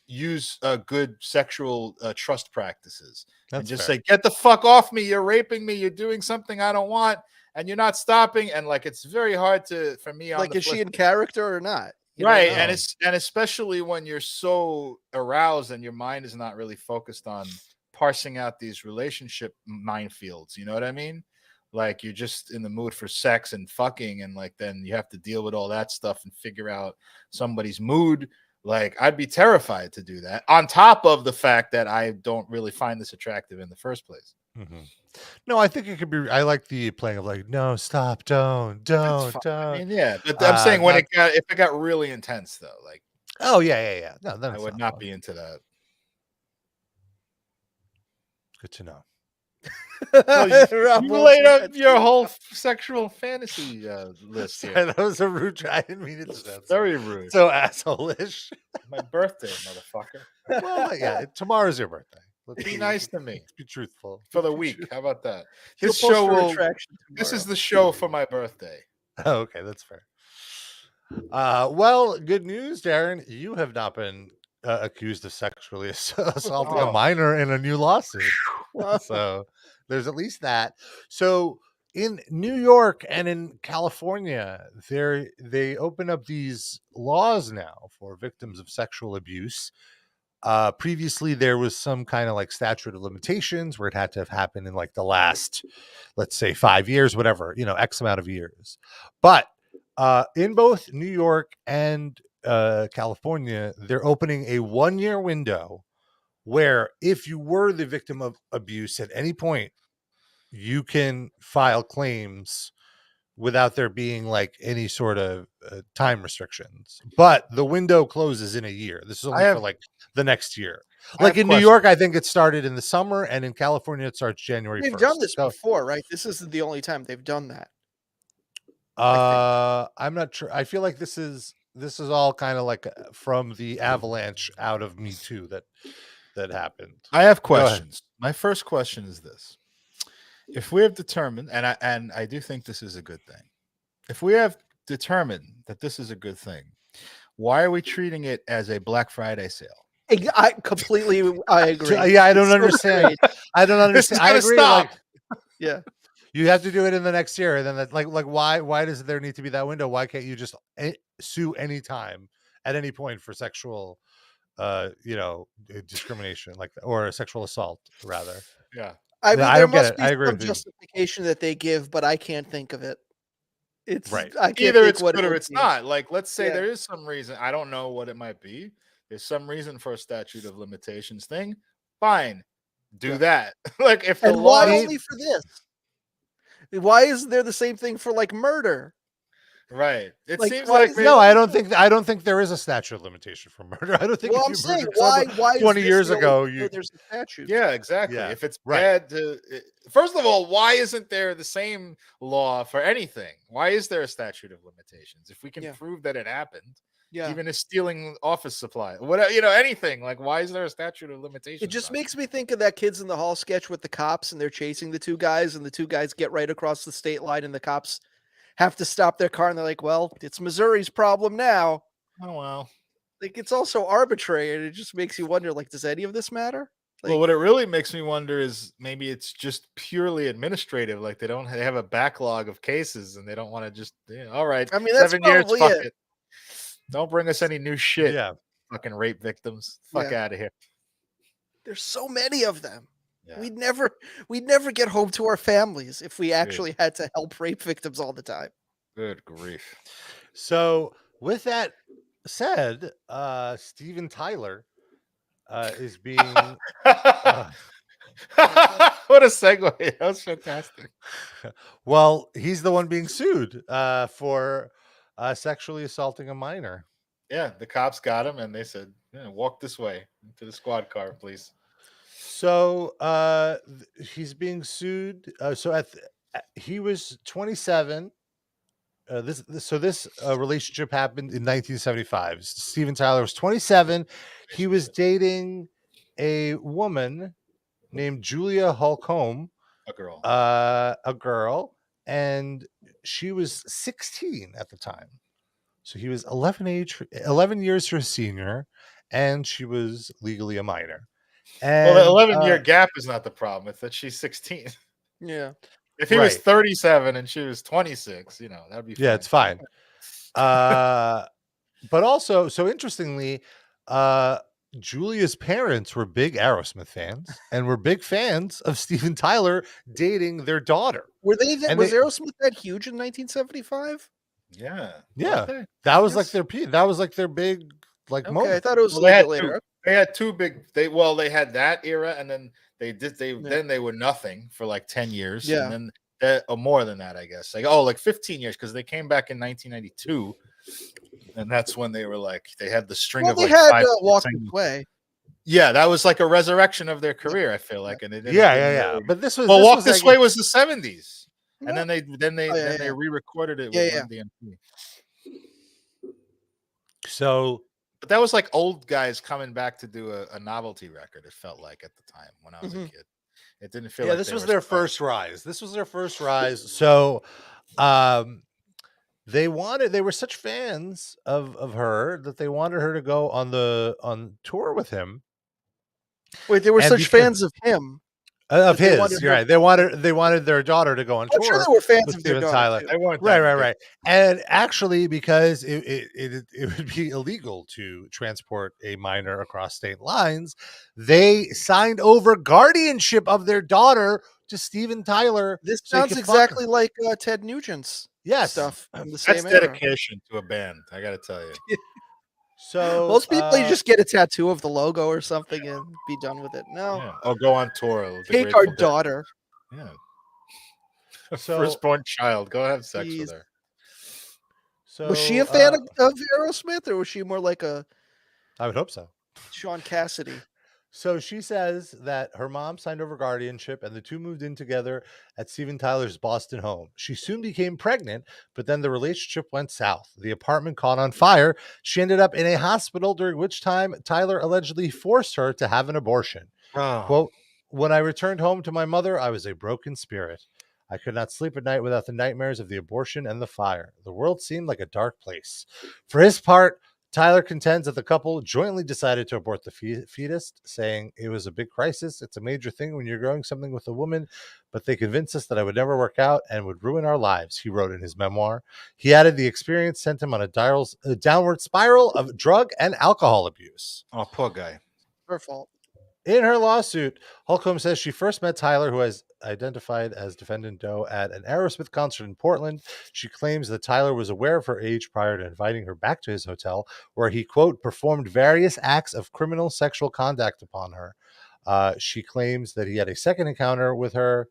use good sexual trust practices. That's and just fair. say, get the fuck off me. You're raping me. You're doing something I don't want. And you're not stopping. And like, it's very hard for me. Like, is she in character or not? You don't Right. know. And especially when you're so aroused and your mind is not really focused on parsing out these relationship minefields. You know what I mean? Like, you're just in the mood for sex and fucking, and like, then you have to deal with all that stuff and figure out somebody's mood. Like, I'd be terrified to do that, on top of the fact that I don't really find this attractive in the first place. Mm-hmm. No, I think it could be. I like the playing of like, no, stop, don't. I mean, yeah, but I'm saying if it got really intense though, like, oh yeah. No, then I would not be into that. Good to know. Well, you laid out your whole sexual fantasy list here. That was a rude try. I didn't mean it to sound Very rude. So asshole-ish. My birthday, motherfucker. Well, yeah, tomorrow's your birthday. Let's Be nice to me. Let's be truthful. For the week. How about that? This This is the show for my birthday. Oh, okay, that's fair. Well, good news, Darren. You have not been accused of sexually assaulting a minor in a new lawsuit. So there's at least that. So in New York and in California, they open up these laws now for victims of sexual abuse. Previously there was some kind of like statute of limitations where it had to have happened in like the last, let's say 5 years, whatever, X amount of years. But in both New York and California, they're opening a 1-year window where if you were the victim of abuse at any point, you can file claims without there being like any sort of time restrictions. But the window closes in a year. This is only for like the next year. Like in New York, I think it started in the summer, and in California, it starts January 1st. They've done this before, right? This isn't the only time they've done that. I'm not sure. I feel like this is all kind of like from the avalanche out of Me Too that happened. I have questions. My first question is this: if we have determined, and I do think this is a good thing, if we have determined that this is a good thing, why are we treating it as a Black Friday sale? I agree. Yeah, I don't understand. I don't understand. I agree. Stop. Yeah. You have to do it in the next year, and then that, like why does there need to be that window? Why can't you just sue anytime at any point for sexual discrimination or a sexual assault rather? Yeah. I mean, there must be some justification that they give, but I can't think of it. It's right. I can't Either think it's what good it or would it's be. not. Like, let's say there is some reason. I don't know what it might be. There's some reason for a statute of limitations thing. Fine, do that. Like, if the law why only for this? Why isn't there the same thing for like murder? Right. It Like, seems why like is No, I don't think there is a statute of limitation for murder. I don't think. Well, if I'm you saying murdered why 20 is years this the ago, only way there's a statute. Yeah, exactly. Yeah, If it's right. bad first of all, why isn't there the same law for anything? Why is there a statute of limitations? If we can prove that it happened, Yeah. Even if stealing office supply, whatever, you know, anything. Like, why is there a statute of limitations? It just on makes me think of that Kids in the Hall sketch with the cops and they're chasing the two guys and the two guys get right across the state line and the cops have to stop their car and they're like, well, it's Missouri's problem now. Oh, well. Like, it's also arbitrary and it just makes you wonder, like, does any of this matter? Like, Well, what it really makes me wonder is maybe it's just purely administrative. Like they have a backlog of cases and they don't want to just, all right, I mean, that's 7 years, probably fuck it. it. Don't bring us any new shit. Yeah. Fucking rape victims. Fuck Yeah. out of here. There's so many of them. Yeah. We'd never get home to our families if we actually had to help rape victims all the time. Good grief. So with that said, Steven Tyler is being What a segue. That was fantastic. well, he's the one being sued for sexually assaulting a minor. Yeah, the cops got him and they said, walk this way to the squad car, please. So he's being sued. He was 27. This relationship happened in 1975. Steven Tyler was 27. He was dating a woman named Julia Holcomb, A girl. a girl, and she was 16 at the time. So he was 11 years her senior, and she was legally a minor. And Well, the 11-year gap is not the problem. It's that she's 16. Yeah. If he was Right. 37 and she was 26, that'd be fine. Yeah, it's fine. But also, so interestingly, Julia's parents were big Aerosmith fans and were big fans of Steven Tyler dating their daughter. Was they- Aerosmith that huge in 1975? Yeah. Yeah. Okay. That was Yes. like their big Okay, moment. I thought it was Well, they had legal two. later. They had two big. They had that era, and then then they were nothing for like 10 years, Yeah. and then or more than that, I guess. Like 15 years because they came back in 1992, and that's when they were like they had the string Well, of they like had 5 Walk singles. This Way. Yeah, that was like a resurrection of their career. I feel like, and it didn't really- But this was Well, this Walk was This like- Way was the 70s, and No. then they Oh, yeah. re-recorded it Yeah, with yeah. Run DMC. So But that was like old guys coming back to do a novelty record. It felt like at the time when I was a kid, it didn't feel. yeah, like this they was were their starting. first rise. This was their first rise. So, they were such fans of her that they wanted her to go on tour with him. Wait, they were And such because- fans of him. Of They his, wanted you're her- right. They wanted their daughter to go on I'm tour. sure they were fans with of their Steven daughter, Tyler. too. They weren't that Right. And actually, because it would be illegal to transport a minor across state lines, they signed over guardianship of their daughter to Steven Tyler. This so he sounds could fuck her. exactly like Ted Nugent's Yes. stuff from the That's same era. dedication to a band. I got to tell you. So Most people, you just get a tattoo of the logo or something and be done with it. No, Yeah. Or go on tour. with the take our Grateful Dead. daughter. Yeah. So- Firstborn child. Go have sex Jeez. with her. So Was she a fan of Aerosmith, or was she more like a I would hope so. Sean Cassidy? So she says that her mom signed over guardianship and the two moved in together at Steven Tyler's Boston home. She soon became pregnant, but then the relationship went south. The apartment caught on fire. She ended up in a hospital, during which time Tyler allegedly forced her to have an abortion. Oh. Quote, "When I returned home to my mother, I was a broken spirit. I could not sleep at night without the nightmares of the abortion and the fire. The world seemed like a dark place." For his part, Tyler contends that the couple jointly decided to abort the fetus, saying it was a big crisis. It's a major thing when you're growing something with a woman, but they convinced us that I would never work out and would ruin our lives, he wrote in his memoir. He added the experience sent him on a downward spiral of drug and alcohol abuse. Oh, poor guy. Her fault. In her lawsuit, Holcomb says she first met Tyler, who has identified as defendant Doe, at an Aerosmith concert in Portland. She claims that Tyler was aware of her age prior to inviting her back to his hotel, where he, quote, performed various acts of criminal sexual conduct upon her. She claims that he had a second encounter with her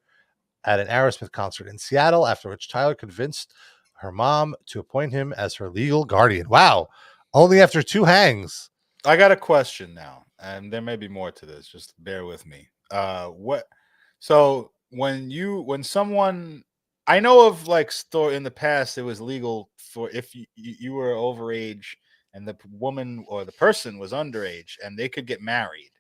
at an Aerosmith concert in Seattle, after which Tyler convinced her mom to appoint him as her legal guardian. Wow. Only after 2 hangs. I got a question now, and there may be more to this. Just bear with me. So when someone, I know of like store in the past, it was legal for if you were overage and the woman or the person was underage, and they could get married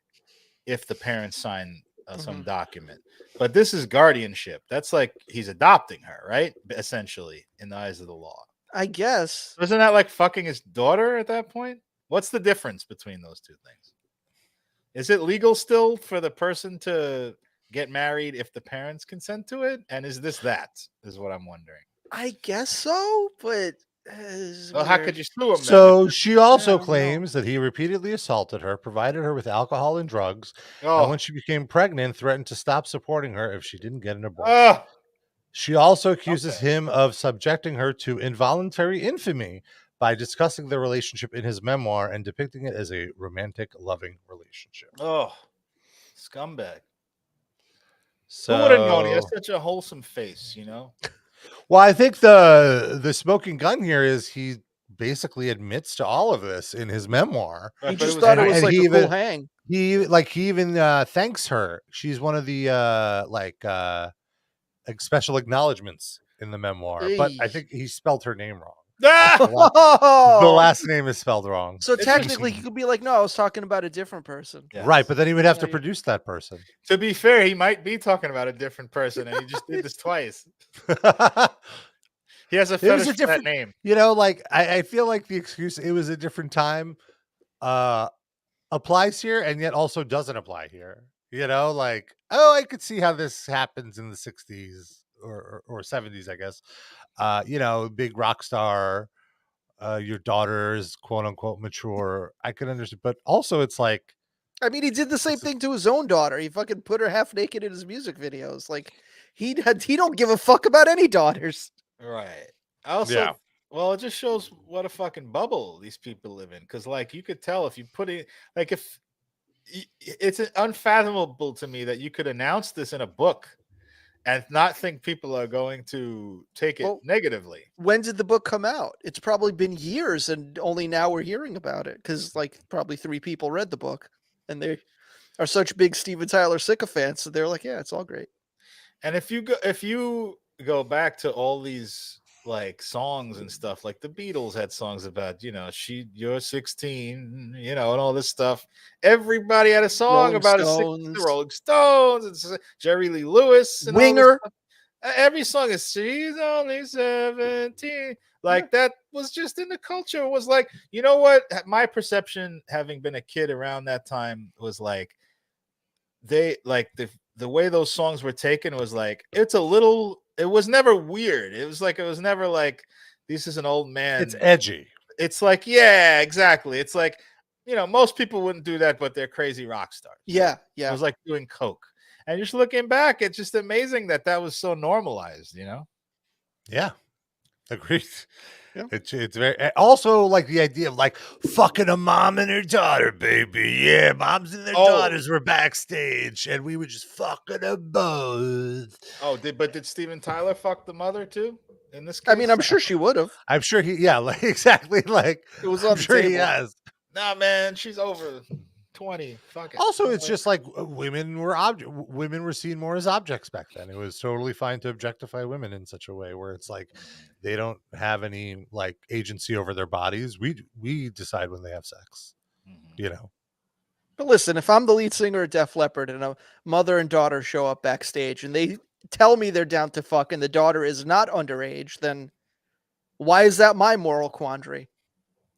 if the parents sign some document. But this is guardianship. That's like he's adopting her, right? Essentially, in the eyes of the law. I guess. Isn't that like fucking his daughter at that point? What's the difference between those two things? Is it legal still for the person to get married if the parents consent to it? And is this that? Is what I'm wondering. I guess so, but Well, how could you sue him? So she also claims that he repeatedly assaulted her, provided her with alcohol and drugs, and when she became pregnant, threatened to stop supporting her if she didn't get an abortion. She also accuses him of subjecting her to involuntary infamy by discussing their relationship in his memoir and depicting it as a romantic, loving relationship. Oh, scumbag. So, who would have known? He has such a wholesome face, you know? Well, I think the smoking gun here is he basically admits to all of this in his memoir. He just thought it was like a cool hang. He even thanks her. She's one of the like special acknowledgments in the memoir, but I think he spelled her name wrong. The last name is spelled wrong. So technically, he could be like, "No, I was talking about a different person." Yes. Right, but then he would have to produce that person. To be fair, he might be talking about a different person, and he just did this twice. He has a fetish for that name. You know, like I feel like the excuse "it was a different time" applies here, and yet also doesn't apply here. You know, like, oh, I could see how this happens in the 60s or 70s, I guess. You know, big rock star, your daughter is quote unquote mature. I could understand, but also it's like, I mean, he did the same thing to his own daughter. He fucking put her half naked in his music videos. Like he don't give a fuck about any daughters. Right. Also, well, it just shows what a fucking bubble these people live in. Because, like, you could tell if you put it, like, if it's unfathomable to me that you could announce this in a book and not think people are going to take it negatively. When did the book come out? It's probably been years, and only now we're hearing about it because, like, probably 3 people read the book, and they are such big Steven Tyler sycophants that they're like, yeah, it's all great. And if you go back to all these like songs and stuff, like the Beatles had songs about, you know, you're 16, you know, and all this stuff. Everybody had a song about the Rolling Stones, and Jerry Lee Lewis, and Winger. Every song is "She's only 17." Like that was just in the culture. It was like, you know what? My perception, having been a kid around that time, was like they like the way those songs were taken was like it was never weird. It was never like this is an old man. It's edgy. It's like, yeah, exactly. It's like, you know, most people wouldn't do that, but they're crazy rock stars. Yeah. It was like doing coke. And just looking back, it's just amazing that was so normalized, you know? Yeah. Agreed. Yeah. It's very also like the idea of like fucking a mom and her daughter, baby. Yeah, moms and their daughters were backstage, and we were just fucking them both. Did Steven Tyler fuck the mother too? In this case? I mean, I'm sure she would have. I'm sure like exactly like it was on I'm sure he has. Nah, man, she's over 20. Fuck it. Also, it's just like women were seen more as objects back then. It was totally fine to objectify women in such a way where it's like they don't have any like agency over their bodies. We decide when they have sex, you know. But listen, if I'm the lead singer of Def Leppard and a mother and daughter show up backstage and they tell me they're down to fuck and the daughter is not underage, then why is that my moral quandary?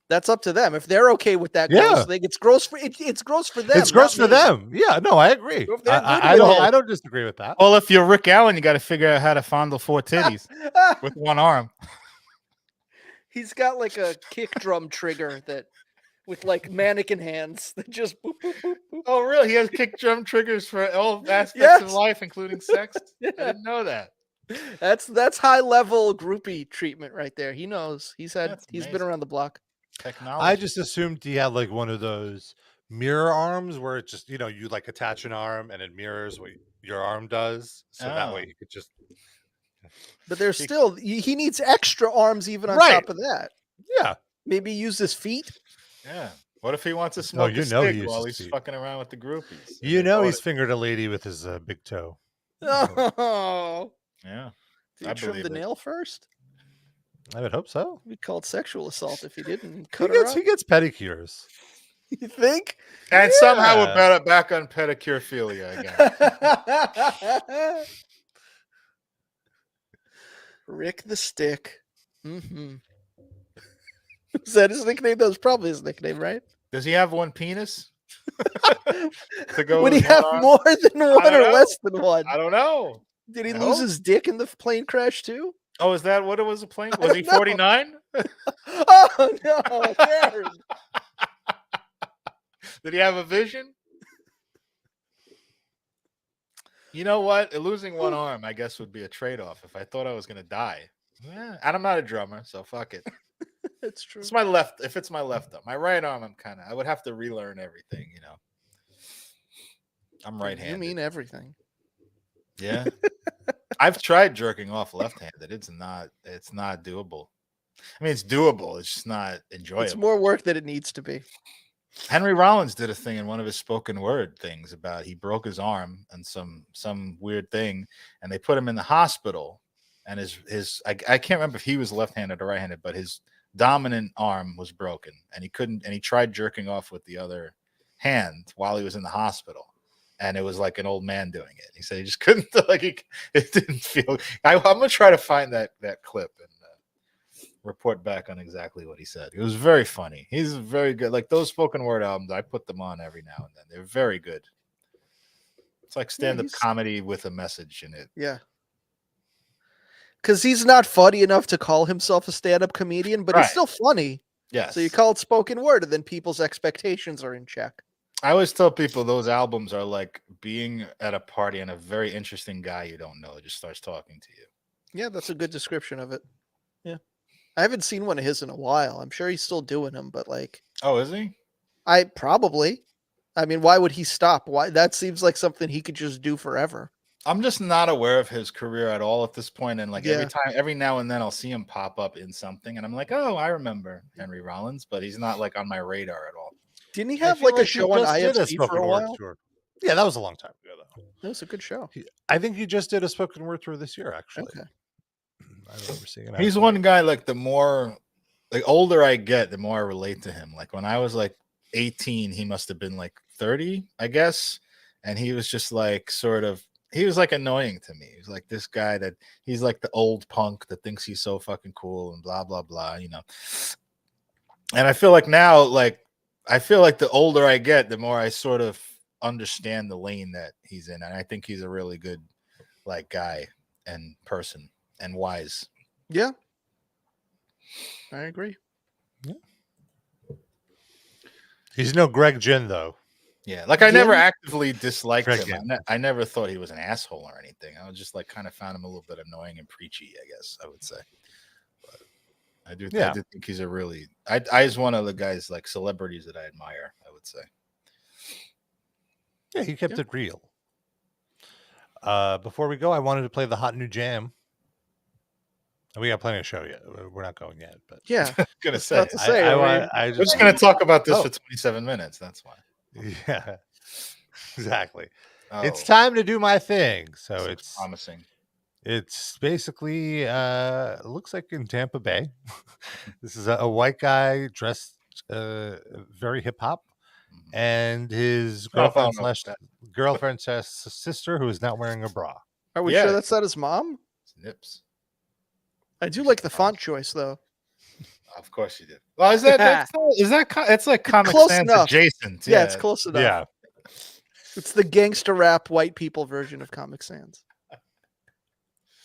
That's up to them. If they're okay with that gross thing, it's gross for it's gross for them. It's gross for them. Yeah, no, I agree. I don't disagree with that. Well, if you're Rick Allen, you got to figure out how to fondle 4 titties with one arm. He's got like a kick drum trigger that with like mannequin hands that just boop, boop, boop, boop. Oh, really? He has kick drum triggers for all aspects of life, including sex? I didn't know that. That's high level groupie treatment right there. He knows. He's been around the block. Technology. I just assumed he had like one of those mirror arms where it just, you know, you like attach an arm and it mirrors what your arm does. So that way you could just. But there's still, he needs extra arms even on top of that. Yeah. Maybe use his feet. Yeah. What if he wants to smoke a stick while he's fucking around with the groupies? You know he's fingered a lady with his big toe. Oh. Yeah. Did you trim the nail first? I would hope so. He'd be called sexual assault if he didn't He cut her up. gets pedicures. You think? And somehow Yeah. we're back on pedicurephilia again. Rick the Stick. Mm-hmm. Is that his nickname? That was probably his nickname, right? Does he have one penis? To go Would with he have one arm? more than one don't or know. less than one? I don't know. Did he I lose hope. his dick in the plane crash too? Oh, is that what it was? A plane? I Was he don't know. 49? Oh no, Darren. Did he have a vision? You know what? Losing one arm, I guess, would be a trade-off. If I thought I was going to die, yeah. And I'm not a drummer, so fuck it. That's true. It's my left. If it's my left arm, my right arm, I would have to relearn everything. You know, I'm right-handed. You mean everything? Yeah. I've tried jerking off left-handed. It's not doable. I mean, it's doable. It's just not enjoyable. It's more work than it needs to be. Henry Rollins did a thing in one of his spoken word things about he broke his arm and some weird thing, and they put him in the hospital. And I can't remember if he was left-handed or right-handed, but his dominant arm was broken, and he tried jerking off with the other hand while he was in the hospital. And it was like an old man doing it. He said he just couldn't, it didn't feel. I'm gonna try to find that clip and report back on exactly what he said. It was very funny. He's very good. Like those spoken word albums, I put them on every now and then. They're very good. It's like stand-up comedy with a message in it. Yeah. Because he's not funny enough to call himself a stand-up comedian, but he's still funny. Yes. So you call it spoken word, and then people's expectations are in check. I always tell people those albums are like being at a party and a very interesting guy you don't know just starts talking to you. Yeah, that's a good description of it. Yeah. I haven't seen one of his in a while. I'm sure he's still doing them, but like... Oh, is he? I mean, why would he stop? Why? That seems like something he could just do forever. I'm just not aware of his career at all at this point. And like every now and then I'll see him pop up in something and I'm like, oh, I remember Henry Rollins, but he's not like on my radar at all. Didn't he have like a show on IFC for a while? Yeah, that was a long time ago though. That was a good show. I think he just did a spoken word tour this year, actually. Okay. I remember seeing it. He's one guy, like the older I get, the more I relate to him. Like when I was like 18, he must have been like 30, I guess. And he was just like he was like annoying to me. He was like this guy that he's like the old punk that thinks he's so fucking cool and blah, blah, blah, you know. And I feel like now, the older I get, the more I sort of understand the lane that he's in. And I think he's a really good like guy and person and wise. Yeah. I agree. Yeah. He's no Greg Ginn though. Yeah, like I never actively disliked him. I never thought he was an asshole or anything. I was just like kind of found him a little bit annoying and preachy, I guess I would say. But I do think he's he's one of the guys like celebrities that I admire, I would say. Yeah, he kept it real. Before we go, I wanted to play the hot new jam. We got plenty of show yet. We're not going yet, but yeah, gonna say. We're just gonna talk about this for 27 minutes. That's why. Yeah, exactly. It's time to do my thing. So it's promising. It's basically looks like in Tampa Bay. This is a white guy dressed very hip hop, and his girlfriend slash sister who is not wearing a bra. Are we sure that's not his mom? Nips. I do like the font choice though. Of course you did. Well, is that it's like Comic Sans adjacent? Yeah, it's close enough. Yeah, it's the gangster rap white people version of Comic Sans.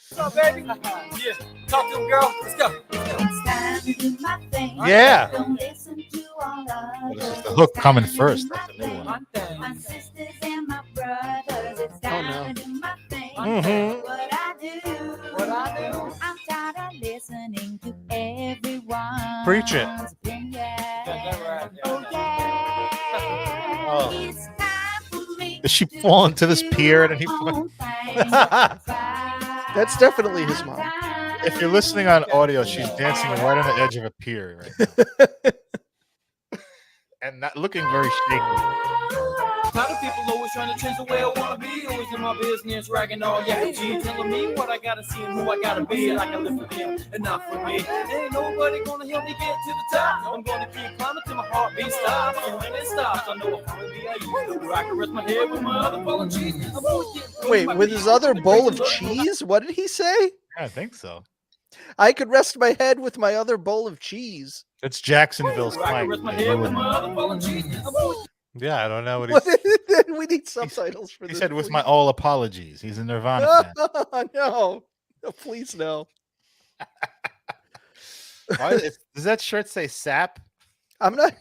What's up, baby? Yeah, talk to him, girl. Let's go. Yeah. This is the hook coming first. That's a new one. My sisters and my brothers, it's time to do my thing. What I do. I'm tired of listening to everyone. Preach it. Oh yeah. Oh. It's time for me. Does she fall into this pier at any point? That's definitely his mom. If you're listening on audio, she's dancing right on the edge of a pier right now. And not looking very shaky. Tired of people always trying to change the way I wanna be. Always in my business, ragging all yeah, G, telling me what I gotta see and who I gotta be. And I can live for them and not for me. Ain't nobody gonna help me get to the top. I'm gonna keep climbing till my heartbeat stops. And when it stops, I know I'll finally be at you. Where I can rest my head with my other bowl of cheese. Wait, with his other bowl of cheese? What did he say? I think so. I could rest my head with my other bowl of cheese. It's Jacksonville's Where I can Plank. rest my head with my other bowl of cheese. Yeah, I don't know what What he's. we need subtitles for He this. said, with please. my all apologies. He's a Nirvana fan. No, please no. Does that shirt say sap? I'm not.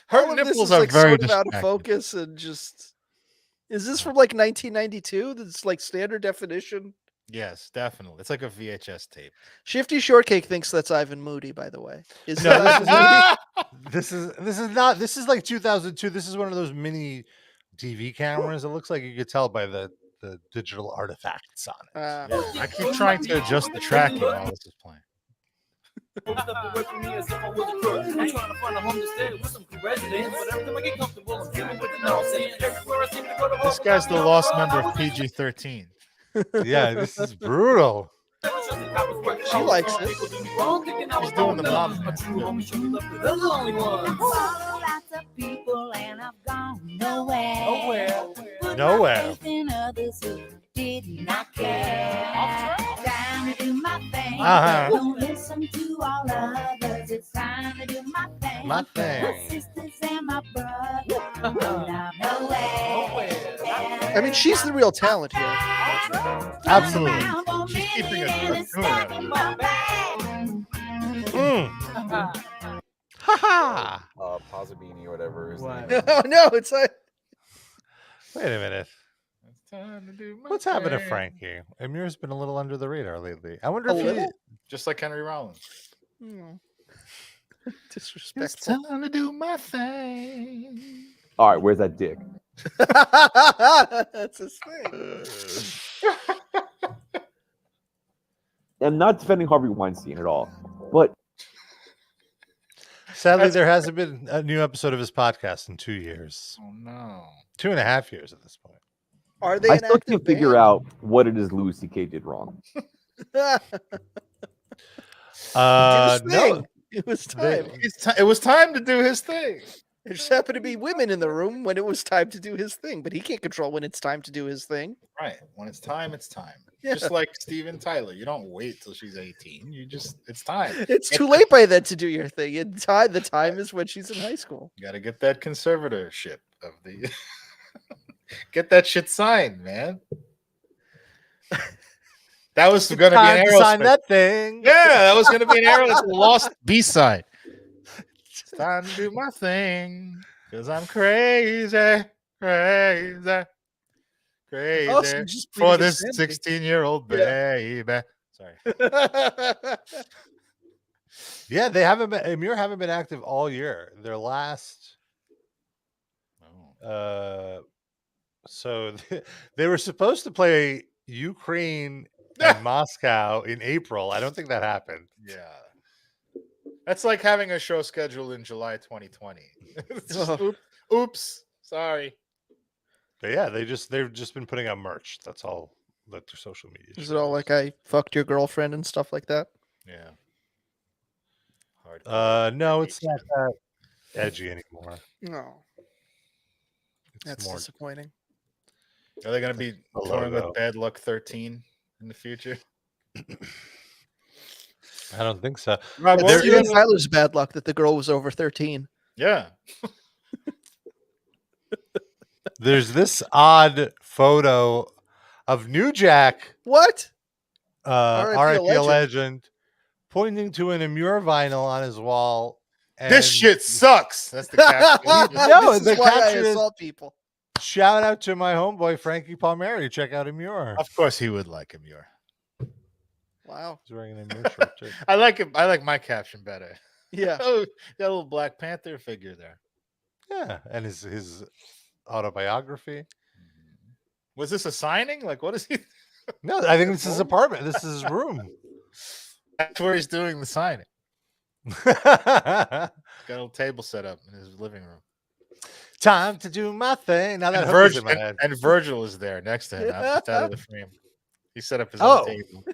Her All of this nipples is are like very sort of out of distracting. focus and just. Is this from like 1992? That's like standard definition. Yes, definitely. It's like a VHS tape. Shifty Shortcake thinks that's Ivan Moody, by the way. Is No, that Ivan Moody? This is not. This is like 2002. This is one of those mini TV cameras. It looks like you could tell by the digital artifacts on it. Yeah, I keep trying to adjust the tracking while this is playing. Step away from me as if I was a crook. I'm trying to find a home to stay with some good residents. But every time I get comfortable, I'm dealing with the nonsense. Everywhere I seem to go to This guy's the lost member of PG-13. Yeah, this is brutal. She likes it. He's doing the mom. Lots of people and I've gone nowhere. Put Nowhere. my faith in others who did not care. Time to do my thing. Uh-huh. Don't listen to all others. It's time to do my thing. My My thing. sisters and my brother. Nowhere. I mean, she's the real talent here. Absolutely. She's keeping it tune. Ha ha. Posabini or whatever. His What? name is. No, no, it's like Wait a minute. It's time to do my What's happened to thing. Frankie? Amir's been a little under the radar lately. I wonder A if little? he. Just like Henry Rollins. It's disrespectful. time to do my thing. All right, where's that dick? That's his thing. I'm not defending Harvey Weinstein at all, but Sadly, there hasn't been a new episode of his podcast in 2 years. Oh no. 2.5 years at this point. Are they I an still active can't figure band? out what it is Louis C.K. did wrong. No, Thing. It was time. It was time to do his thing. There just happened to be women in the room when it was time to do his thing, but he can't control when it's time to do his thing. Right. When it's time, it's time. Yeah. Just like Steven Tyler. You don't wait till she's 18. It's time. It's too late by then to do your thing. The time is when she's in high school. You gotta get that conservatorship of the get that shit signed, man. That was gonna be time an to sign Aerosmith. that thing. Yeah, that was gonna be an Aerosmith lost B-side. It's time to do my thing. Cause I'm crazy, crazy. Crazy Also, just for please this understand me. 16-year-old baby. Sorry. Yeah, they haven't been. Amir haven't been active all year. Their last. So they were supposed to play Ukraine and Moscow in April. I don't think that happened. Yeah. That's like having a show scheduled in July 2020. It's just, oops. Sorry. But yeah, they've just been putting out merch. That's all that their social media. Is it all like I fucked your girlfriend and stuff like that? Yeah. Hard. No, it's not that edgy anymore. No. It's That's more disappointing. Are they going to be a touring with logo. Bad Luck 13 in the future? I don't think so. Rob, That's what Steven was- Tyler's bad luck that the girl was over 13. Yeah. There's this odd photo of New Jack, What? RIP legend. legend, pointing to an Amur vinyl on his wall. This and shit sucks. That's the caption. No, This the is why I caption is- assault people. Shout out to my homeboy Frankie Palmieri. Check out Amur. Of course he would like Amur. Wow. He's wearing an Amur shirt too. I like it. I like my caption better. Yeah. Oh, got a little Black Panther figure there. Yeah, and his autobiography. Was this a signing? Like, what is he? No, I think this is his apartment. This is his room. That's where he's doing the signing. Got a little table set up in his living room. Time to do my thing. Now that And, hook is in my head. and Virgil is there next to him, just out of the frame. He set up his Oh. own table.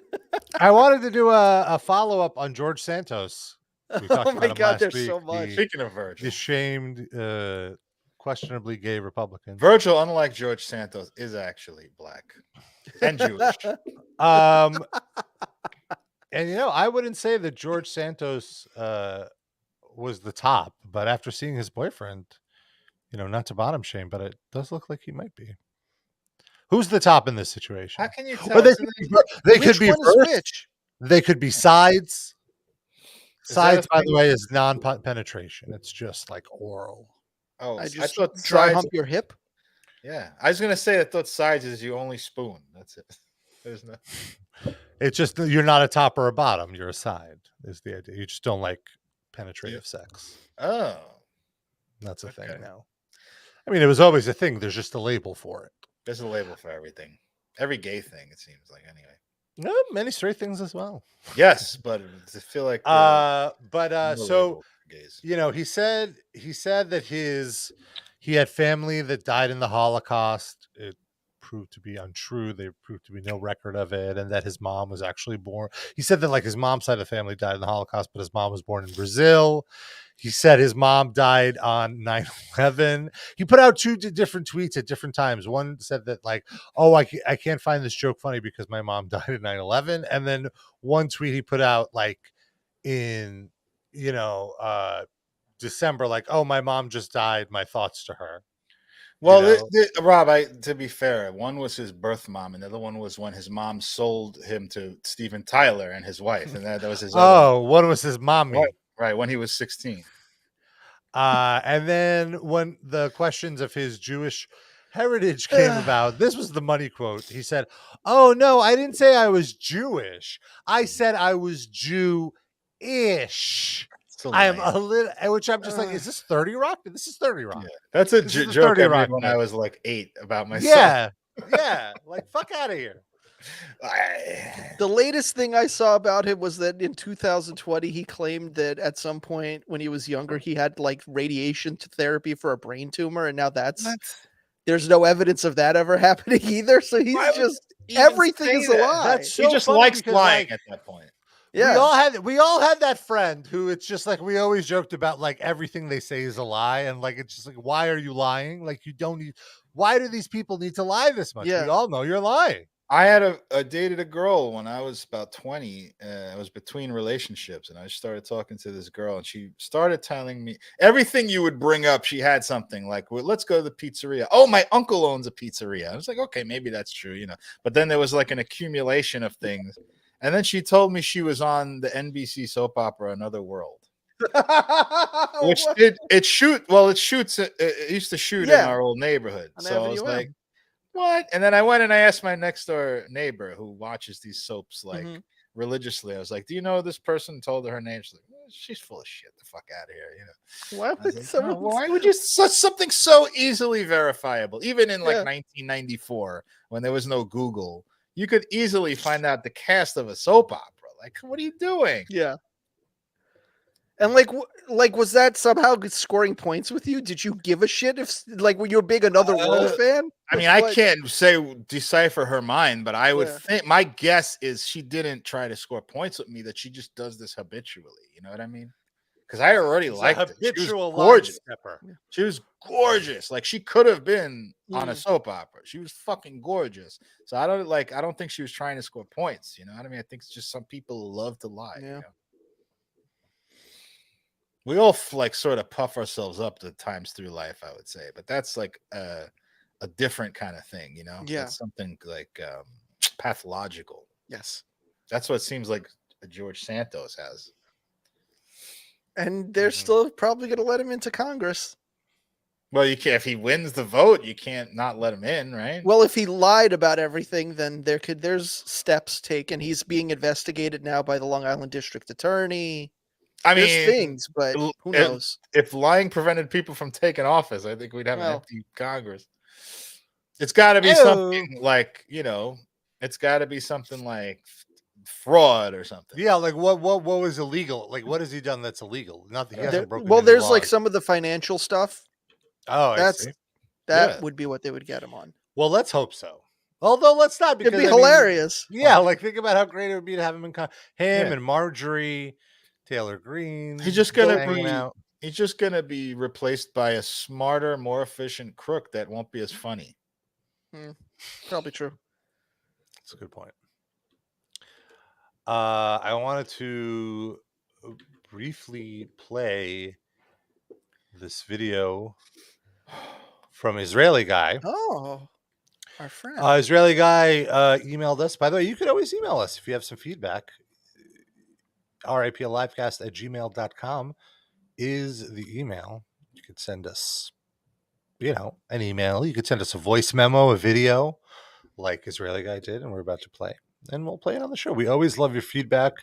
I wanted to do a follow up on George Santos. We talked Oh about my him God, last there's week. so much. Speaking of Virgil, The shamed, questionably gay Republican. Virgil, unlike George Santos, is actually black and Jewish. And I wouldn't say that George Santos was the top, but after seeing his boyfriend, not to bottom shame, but it does look like he might be. Who's the top in this situation? How can you Or tell? they could be Which one is first. which? They could be sides. Is that Sides, a by thing? the way, is non-penetration. It's just like oral. Oh, I just thought dry sides. hump your hip. Yeah, I was gonna say I thought sides is you only spoon. That's it. There's no. It's just you're not a top or a bottom. You're a side. Is the idea? You just don't like penetrative sex. Oh, That's a thing Okay. now. I mean, it was always a thing. There's just a label for it. there's a label for everything. Every gay thing, it seems like. Anyway. No, many straight things as well. Yes, but I feel like. So label for gays. he said that he had family that died in the Holocaust. It proved to be untrue. There proved to be no record of it, and that his mom was actually born. He said that like his mom's side of the family died in the Holocaust, but his mom was born in Brazil. He said his mom died on 9/11. He put out two different tweets at different times. One said that like, oh, I can't find this joke funny because my mom died at 9/11. And then one tweet he put out like in, December, like, oh, my mom just died. My thoughts to her. Well, Rob, to be fair, one was his birth mom, and the other one was when his mom sold him to Steven Tyler and his wife, and that was his. One was his mommy. Right, when he was 16. And then when the questions of his Jewish heritage came about, this was the money quote. He said, "Oh no, I didn't say I was Jewish. I said I was Jew-ish. I am a little," which I'm just like, is this 30 Rock? This is 30 Rock. Yeah. That's a joke I made when I was like 8 about myself. Yeah, like fuck out of here. The latest thing I saw about him was that in 2020 he claimed that at some point when he was younger he had like radiation therapy for a brain tumor, and now there's no evidence of that ever happening either. So he's just everything is a lie. That's so he just funny likes because, lying like, at that point. Yeah, we all had that friend who it's just like we always joked about like everything they say is a lie, and like it's just like, why are you lying? Like you don't need. Why do these people need to lie this much? Yeah. We all know you're lying. I had dated a girl when I was about 20. I was between relationships, and I started talking to this girl, and she started telling me everything you would bring up. She had something like, well, let's go to the pizzeria. Oh, my uncle owns a pizzeria. I was like, okay, maybe that's true, But then there was like an accumulation of things. And then she told me she was on the NBC soap opera Another World. Which it shoots. It used to shoot in our old neighborhood. So I was like, what? And then I went and I asked my next door neighbor who watches these soaps like religiously. I was like, do you know this person? Told her name. She's like, she's full of shit. The fuck out of here. Why would why would you something so easily verifiable? Even in like 1994, when there was no Google, you could easily find out the cast of a soap opera. Like, what are you doing? Yeah. And like, was that somehow scoring points with you? Did you give a shit if, like, were you a big Another World fan? I mean, I can't decipher her mind, but I would think my guess is she didn't try to score points with me. That she just does this habitually. You know what I mean? Because I already liked it. She was gorgeous. She was gorgeous. Like she could have been on a soap opera. She was fucking gorgeous. So I don't think she was trying to score points. You know what I mean? I think it's just some people love to lie. Yeah. You know? We all like sort of puff ourselves up at times through life, I would say, but that's like a different kind of thing, Yeah, that's something like pathological. Yes, that's what it seems like George Santos has, and they're still probably going to let him into Congress. Well, you can't if he wins the vote, you can't not let him in, right? Well, if he lied about everything, then there's steps taken. He's being investigated now by the Long Island District Attorney. I mean, there's things, but who knows? If lying prevented people from taking office, I think we'd have an empty Congress. It's got to be something like, it's got to be something like fraud or something. Yeah, like what was illegal? Like what has he done that's illegal? Nothing. There's like some of the financial stuff. Oh, I That's see. that Yeah. would be what they would get him on. Well, let's hope so. Although let's not, because It'd be I mean, hilarious. yeah, like think about how great it would be to have him him Yeah. and Marjorie, Taylor Green. He's just gonna hanging be out. he's just gonna be replaced by a smarter, more efficient crook that won't be as funny. Probably true. That's a good point. I wanted to briefly play this video from Israeli guy. Oh, our friend. Israeli guy emailed us. By the way, you could always email us if you have some feedback. riplivecast@gmail.com is the email. You could send us, an email. You could send us a voice memo, a video, like Israeli guy did, and we're about to play. And we'll play it on the show. We always love your feedback.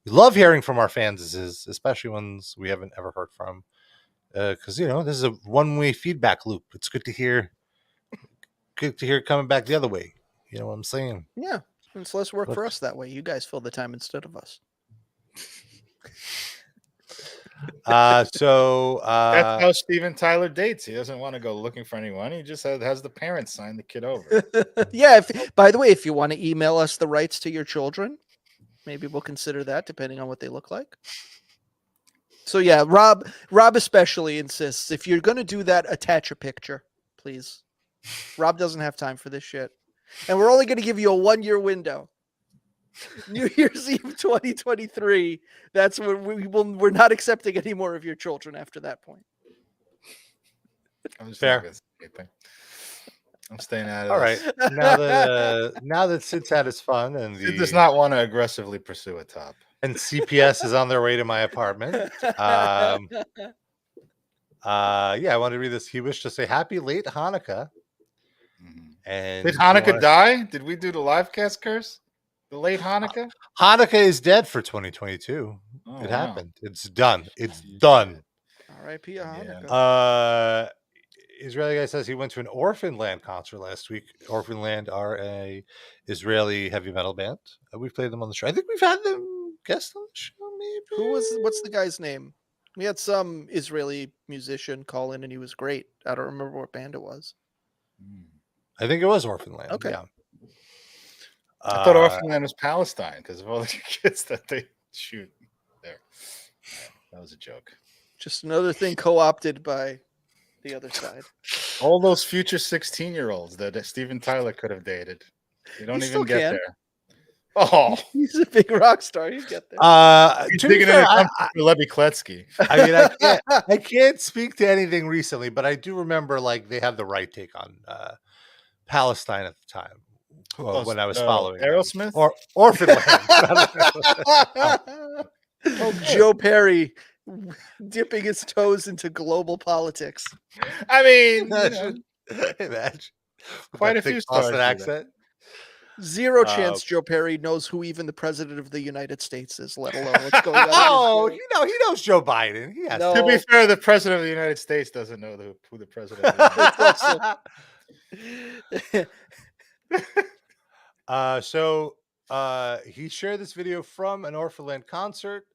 We love hearing from our fans, especially ones we haven't ever heard from. Because this is a one-way feedback loop. It's good to hear it coming back the other way. You know what I'm saying? Yeah, it's less work for us that way. You guys fill the time instead of us. So That's how Steven Tyler dates. He doesn't want to go looking for anyone. He just has the parents sign the kid over. Yeah. By the way, if you want to email us the rights to your children, maybe we'll consider that depending on what they look like. So yeah, Rob especially insists if you're going to do that, attach a picture, please. Rob doesn't have time for this shit, and we're only going to give you a 1-year window. New Year's Eve 2023. That's when we're not accepting any more of your children after that point. I'm just Fair. not gonna say anything. I'm staying out of all this. right. Now that Sid's had his fun and He does not want to aggressively pursue a top. and CPS is on their way to my apartment. I wanted to read this. He wished to say happy late Hanukkah. And Did Hanukkah die? Did we do the Livecast curse? The late Hanukkah? Hanukkah is dead for 2022. Oh, It wow. happened. It's done. It's done. R.I.P. Hanukkah. Israeli guy says he went to an Orphaned Land concert last week. Orphaned Land are a Israeli heavy metal band. We've played them on the show. I think we've had them guest on the show, maybe. What's the guy's name? We had some Israeli musician call in and he was great. I don't remember what band it was. I think it was Orphaned Land. Okay. Yeah. I thought Orphaned Land was Palestine because of all the kids that they shoot there. That was a joke. Just another thing co-opted by the other side. All those future 16-year-olds that Steven Tyler could have dated. You don't He even still get can. there. Oh, He's a big rock star. He'd get there. he's To be digging fair, into something for Levi Kletsky. I mean, I can't speak to anything recently, but I do remember like they had the right take on Palestine at the time when I was following them. Aerosmith or Orphaned Land. Oh, Joe Perry dipping his toes into global politics. I mean, Imagine. Quite That a few thick stars Boston do that. accent. Zero chance Joe Perry knows who even the president of the United States is, let alone what's going on. Oh, he knows Joe Biden. He has No. to be fair, the president of the United States doesn't know who the president of the United So he shared this video from an Orphaned Land concert.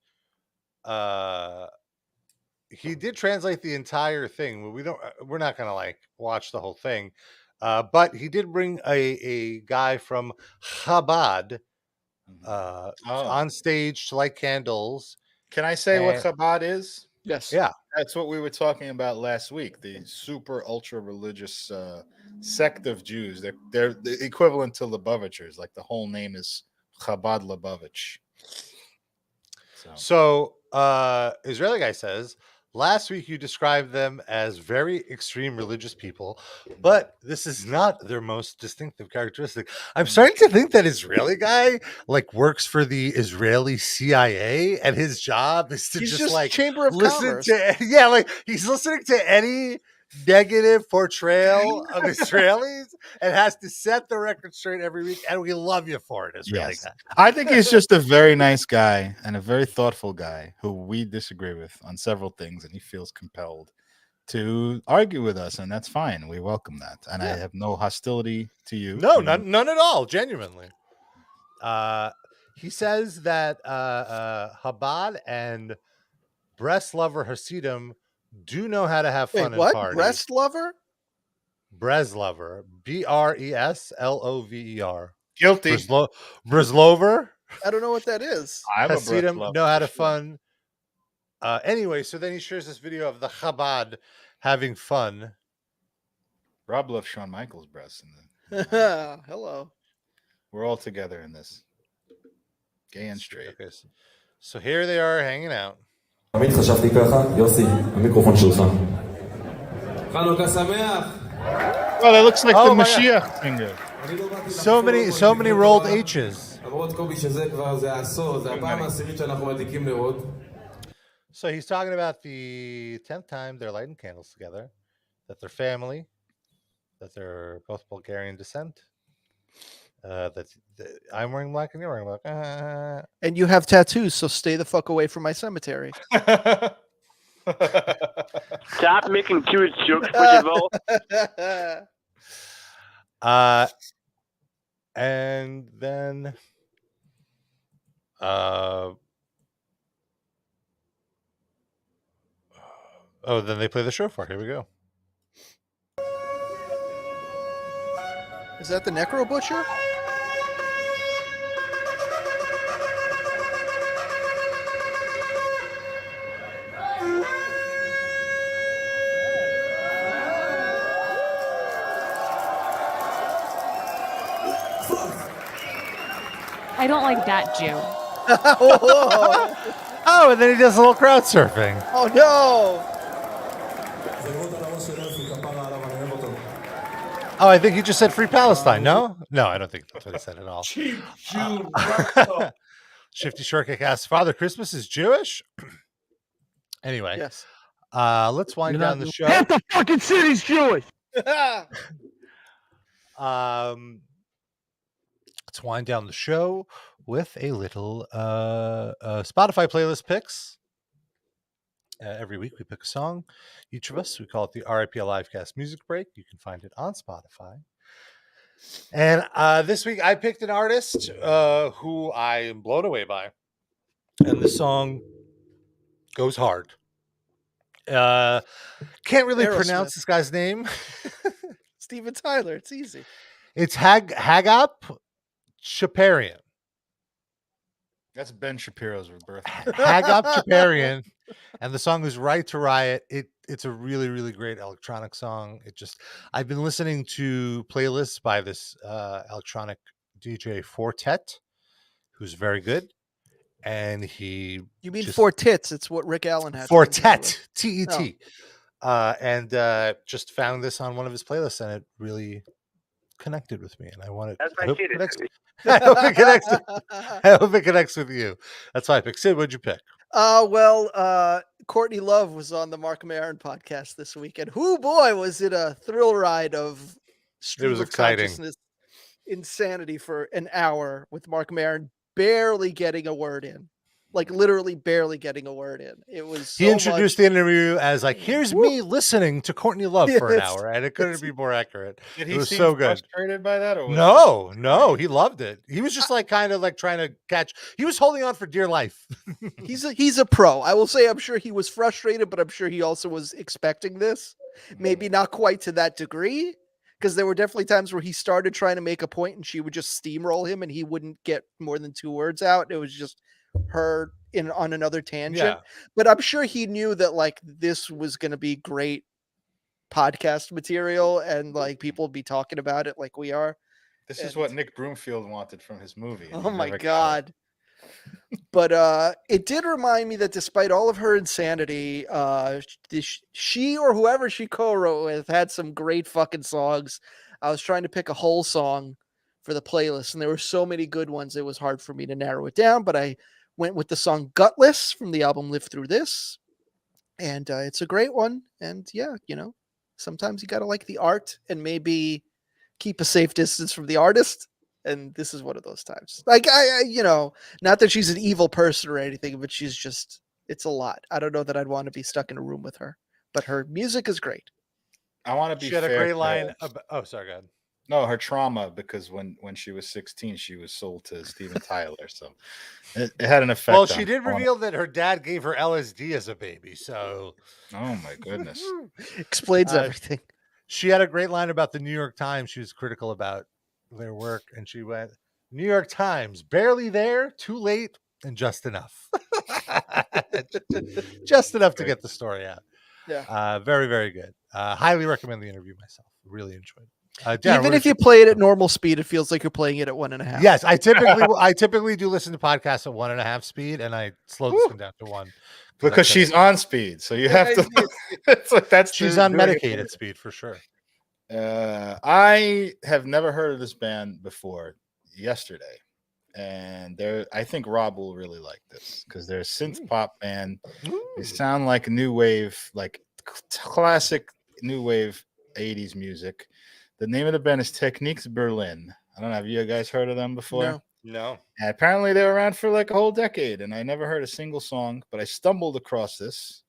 He did translate the entire thing. We're not gonna like watch the whole thing. But he did bring a guy from Chabad on stage to light candles. Can I say what Chabad is? Yes. Yeah. That's what we were talking about last week. The super ultra religious sect of Jews. They're the equivalent to Lubavitchers. Like the whole name is Chabad Lubavitch. So Israeli guy says, last week you described them as very extreme religious people, but this is not their most distinctive characteristic. I'm starting to think that Israeli guy like works for the Israeli CIA, and his job is to just like Chamber of listen Commerce. to like he's listening to any negative portrayal of Israelis and has to set the record straight every week, and we love you for it, Israeli guy. I think he's just a very nice guy and a very thoughtful guy who we disagree with on several things, and he feels compelled to argue with us, and that's fine. We welcome that, and I have no hostility to you. No, none at all. Genuinely. He says that Chabad and Breslover Hasidim do know how to have Wait, fun and what? party. Breast lover? Breslover. Breslover. Guilty. Breslover. I don't know what that is. I'm a breast Hasidim lover know how for to sure. fun. Anyway, so then he shares this video of the Chabad having fun. Rob loves Shawn Michaels' breasts. Hello. We're all together in this. Gay and straight. Okay, so here they are hanging out. תמיד חשבתי ככה, יוסי, המיקרופון שלך. חנוכה שמח. Well, that looks like Oh the my Mashiach finger. So many rolled H's. למרות קובי שזה כבר זה העשור, זה הפעם העשירית שאנחנו מדליקים נרות. So he's talking about the 10th time they're lighting candles together, that they're family, that they're both Bulgarian descent, that I'm wearing black and you're wearing black. And you have tattoos, so stay the fuck away from my cemetery. Stop making Jewish jokes, Portugal. And then then they play the shofar. Here we go. Is that the Necro Butcher? I don't like that Jew. Oh, and then he does a little crowd surfing. Oh no! Oh, I think he just said free Palestine. No, I don't think that's what he said at all. Cheap Jew. Shifty Shortcake asks, Father Christmas is Jewish? Anyway, Yes. let's wind down the show. Half the fucking city's Jewish. Let's wind down the show with a little Spotify playlist picks. Every week we pick a song. Each of us, we call it the RIP Livecast Music Break. You can find it on Spotify. And this week I picked an artist who I am blown away by. And the song goes hard. Can't really pronounce this guy's name. Steven Tyler. It's easy. It's Hagop Shaparian. That's Ben Shapiro's birthday. Hagop Shaparian. And the song is Right to Riot. It's a really, really great electronic song. I've been listening to playlists by this electronic DJ Fortet, who's very good. And You mean Four Tits? It's what Rick Allen had. Fortet, T-E-T. And just found this on one of his playlists, and it really connected with me. And I wanted. That's I my hope shit. it connects. I hope it connects. I hope it connects with you. That's why I picked. Sid, what'd you pick? Courtney Love was on the Mark Maron podcast this week, and whoo boy, was it a thrill ride of stream of exciting. consciousness insanity for an hour with Mark Maron barely getting a word in. Like literally barely getting a word in. It was He introduced the interview as like, here's me listening to Courtney Love for an hour, and it couldn't be more accurate. Did It he was seem so good. frustrated by that? Or was No, he loved it. He was just like kind of like trying to catch. He was holding on for dear life. He's a pro. I will say I'm sure he was frustrated, but I'm sure he also was expecting this. Maybe not quite to that degree, because there were definitely times where he started trying to make a point and she would just steamroll him and he wouldn't get more than 2 words out. It was just her on another tangent. Yeah. But I'm sure he knew that like this was going to be great podcast material and like people would be talking about it like we are. This is what Nick Broomfield wanted from his movie. Oh my God. But it did remind me that despite all of her insanity, she or whoever she co-wrote with had some great fucking songs. I was trying to pick a whole song for the playlist, and there were so many good ones, it was hard for me to narrow it down, but I went with the song Gutless from the album Live Through This. And it's a great one. And yeah, you know, sometimes you got to like the art and maybe keep a safe distance from the artist. And this is one of those times. Like, I you know, not that she's an evil person or anything, but she's just, it's a lot. I don't know that I'd want to be stuck in a room with her, but her music is great. I want to be She had a fair great to- line. Sorry, go ahead. No, her trauma, because when she was 16, she was sold to Steven Tyler. So it had an effect. Well, on she did her. reveal that her dad gave her LSD as a baby. So, Oh my goodness. Explains everything. She had a great line about the New York Times. She was critical about their work, and she went, "New York Times, barely there, too late, and just enough." Just enough to get the story out. Yeah. Very, very good. Highly recommend the interview myself. Really enjoyed it. Darren, Even what if did you play it at normal speed, it feels like you're playing it at 1.5. Yes, I typically do listen to podcasts at 1.5 speed, and I slow this one down to 1 Because she's on speed, so you have to. It's like she's on medicated speed for sure. I have never heard of this band before yesterday, and I think Rob will really like this because they're a synth pop band. They sound like new wave, like classic new wave 80s music. The name of the band is Techniques Berlin. I don't know. Have you guys heard of them before? No. And apparently they were around for like a whole decade, and I never heard a single song, but I stumbled across this,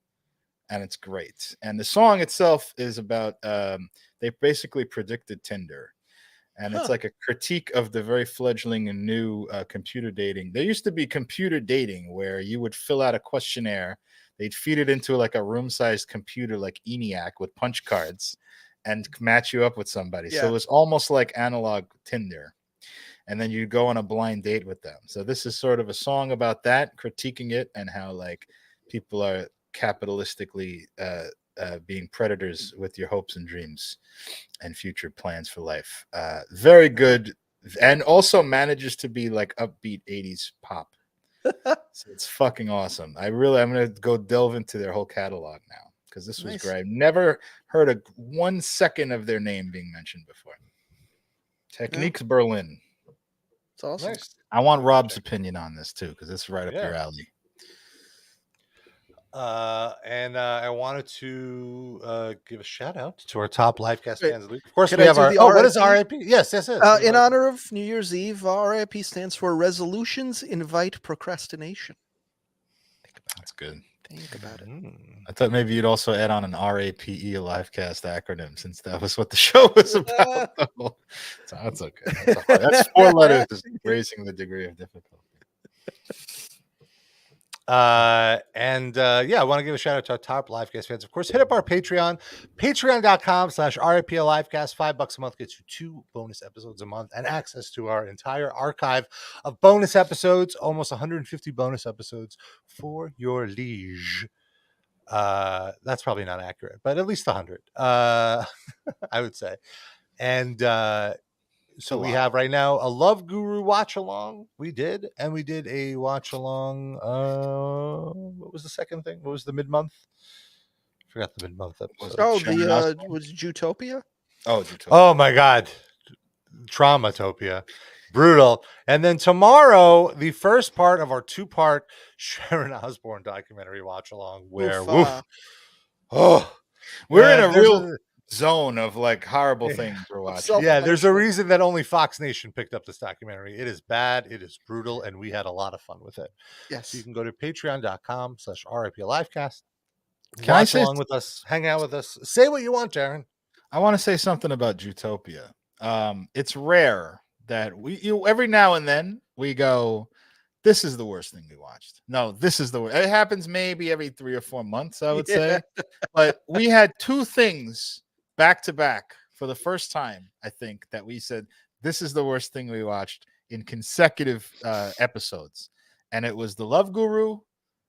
and it's great. And the song itself is about they basically predicted Tinder. And it's like a critique of the very fledgling and new computer dating. There used to be computer dating where you would fill out a questionnaire. They'd feed it into like a room-sized computer like ENIAC with punch cards and match you up with somebody. So it was almost like analog Tinder. And then you go on a blind date with them. So this is sort of a song about that, critiquing it and how like people are capitalistically being predators with your hopes and dreams and future plans for life. Very good. And also manages to be like upbeat 80s pop. So it's fucking awesome. I'm going to go delve into their whole catalog now because this was great. I've never heard of 1 second of their name being mentioned before. Techniques Berlin. It's awesome. Nice. I want Rob's opinion on this too because it's right up your alley. And I wanted to give a shout out to our top Livecast fans of the week. Of course, Can we I have do our. the What is RIP? RIP? Yes. In honor of New Year's Eve, RIP stands for Resolutions Invite Procrastination. That's good. Think about it. I thought maybe you'd also add on an RAPE Livecast acronym since that was what the show was about. So that's okay. That's 4 letters raising the degree of difficulty. I want to give a shout out to our top Livecast fans. Of course, hit up our Patreon, patreon.com/RIPL Livecast. $5 a month gets you 2 bonus episodes a month and access to our entire archive of bonus episodes, almost 150 bonus episodes for your liege. That's probably not accurate, but at least 100, I would say. And so we have right now a Love Guru watch along. We did a watch along. What was the second thing? What was the mid-month? I forgot the mid-month episode. Was Jutopia? Oh, Jutopia. Oh my God, Traumatopia, brutal. And then tomorrow, the first part of our 2-part Sharon Osbourne documentary watch along. Where we're in a real zone of like horrible things we're watching. Yeah, there's a reason that only Fox Nation picked up this documentary. It is bad, it is brutal, and we had a lot of fun with it. Yes. So you can go to patreon.com/RIP Livecast. Can I watch say along with us, hang out with us, say what you want, Darren. I want to say something about Jutopia. It's rare that every now and then we go, this is the worst thing we watched. No, this is the worst. It happens maybe every 3 or 4 months, I would say. But we had 2 things back to back for the first time, I think, that we said this is the worst thing we watched in consecutive episodes. And it was The Love Guru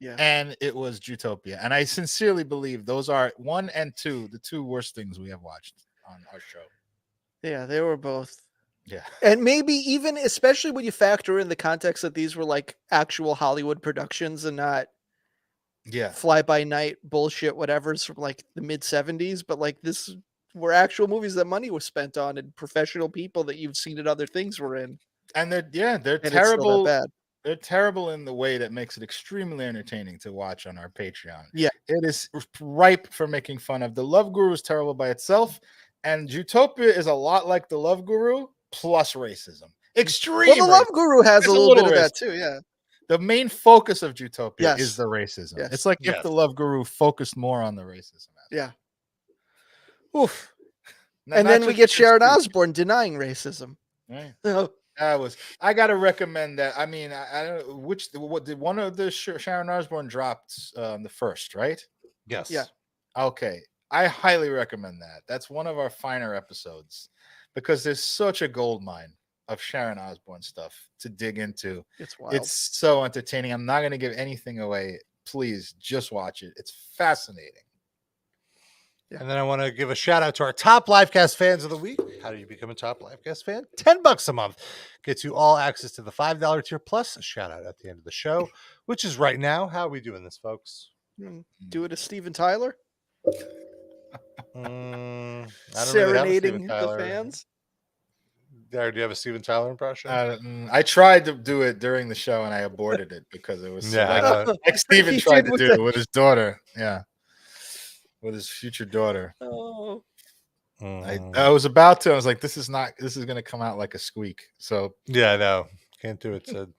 and it was Jutopia. And I sincerely believe those are 1 and 2, the 2 worst things we have watched on our show. Yeah, they were both. Yeah. And maybe even, especially when you factor in the context that these were like actual Hollywood productions and not fly by night bullshit, whatever's from like the mid 70s, but like this were actual movies that money was spent on and professional people that you've seen in other things were in. And they're And terrible. It's still that bad. They're terrible in the way that makes it extremely entertaining to watch on our Patreon. Yeah. It is ripe for making fun of. The Love Guru is terrible by itself, and Jutopia is a lot like The Love Guru plus racism. Extreme. Well, The Love Guru has a little bit of that racism. too, yeah. The main focus of Jutopia is the racism. Yes. It's like if The Love Guru focused more on the racism. Yeah. Oof. And then we get Sharon Osbourne denying racism. Right. Oh, I gotta recommend that. I mean, I don't know what did one of the Sharon Osbourne dropped the first, right? Yes. Yeah. Okay. I highly recommend that. That's one of our finer episodes because there's such a gold mine of Sharon Osbourne stuff to dig into. it's wild. It's so entertaining. I'm not going to give anything away. Please just watch it. It's fascinating. And then I want to give a shout out to our top Livecast fans of the week. How do you become a top Livecast fan? $10 a month gets you all access to the $5 tier plus a shout out at the end of the show, which is right now. How are we doing this, folks? Do it as Steven Tyler, I don't really have a serenading Steven the Tyler. fans. Darren, do you have a Steven Tyler impression? I tried to do it during the show and I aborted it because it was like Steven tried to do it with his daughter. Yeah. With his future daughter. Oh. I was about to. I was like, this is going to come out like a squeak. So yeah, no, can't do it, Sid.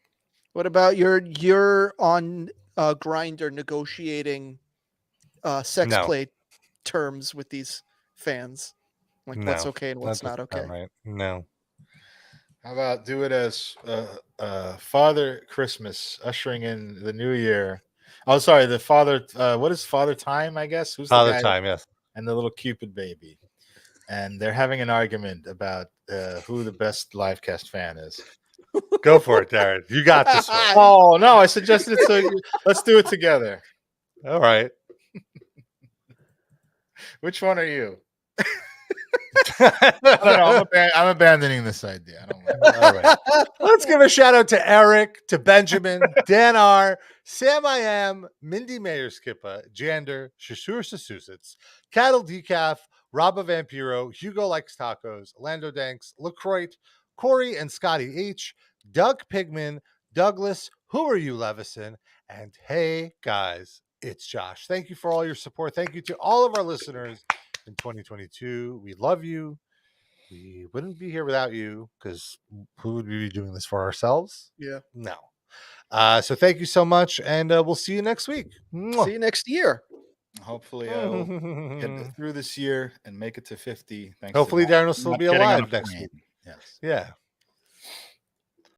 What about you're on Grindr negotiating sex play terms with these fans? Like what's okay and what's not okay? Right. No. How about do it as Father Christmas ushering in the new year? Oh, sorry, the Father. What is Father Time? I guess who's Father the guy? Time? Yes. And the little Cupid baby, and they're having an argument about who the best Livecast fan is. Go for it, Darren. You got this one. Oh no, I suggested it. So let's do it together. All right. Which one are you? I don't know. I'm abandoning this idea. I don't know. All right. Let's give a shout out to Eric, to Benjamin, Dan R, Sam I Am, Mindy Mayer Skippa, Jander, Shasur Sasusitz, Cattle Decaf, Rob Vampiro, Hugo Likes Tacos, Lando Danks, LaCroix, Corey and Scotty H, Doug Pigman, Douglas, Who Are You, Levison, and hey guys, it's Josh. Thank you for all your support. Thank you to all of our listeners in 2022. We love you. We wouldn't be here without you because who would we be doing this for ourselves? Yeah. No. So thank you so much, and we'll see you next week. See you next year. Hopefully, I'll get through this year and make it to 50. Thanks. Hopefully, to Darren will still be alive next week. Yes. Yeah.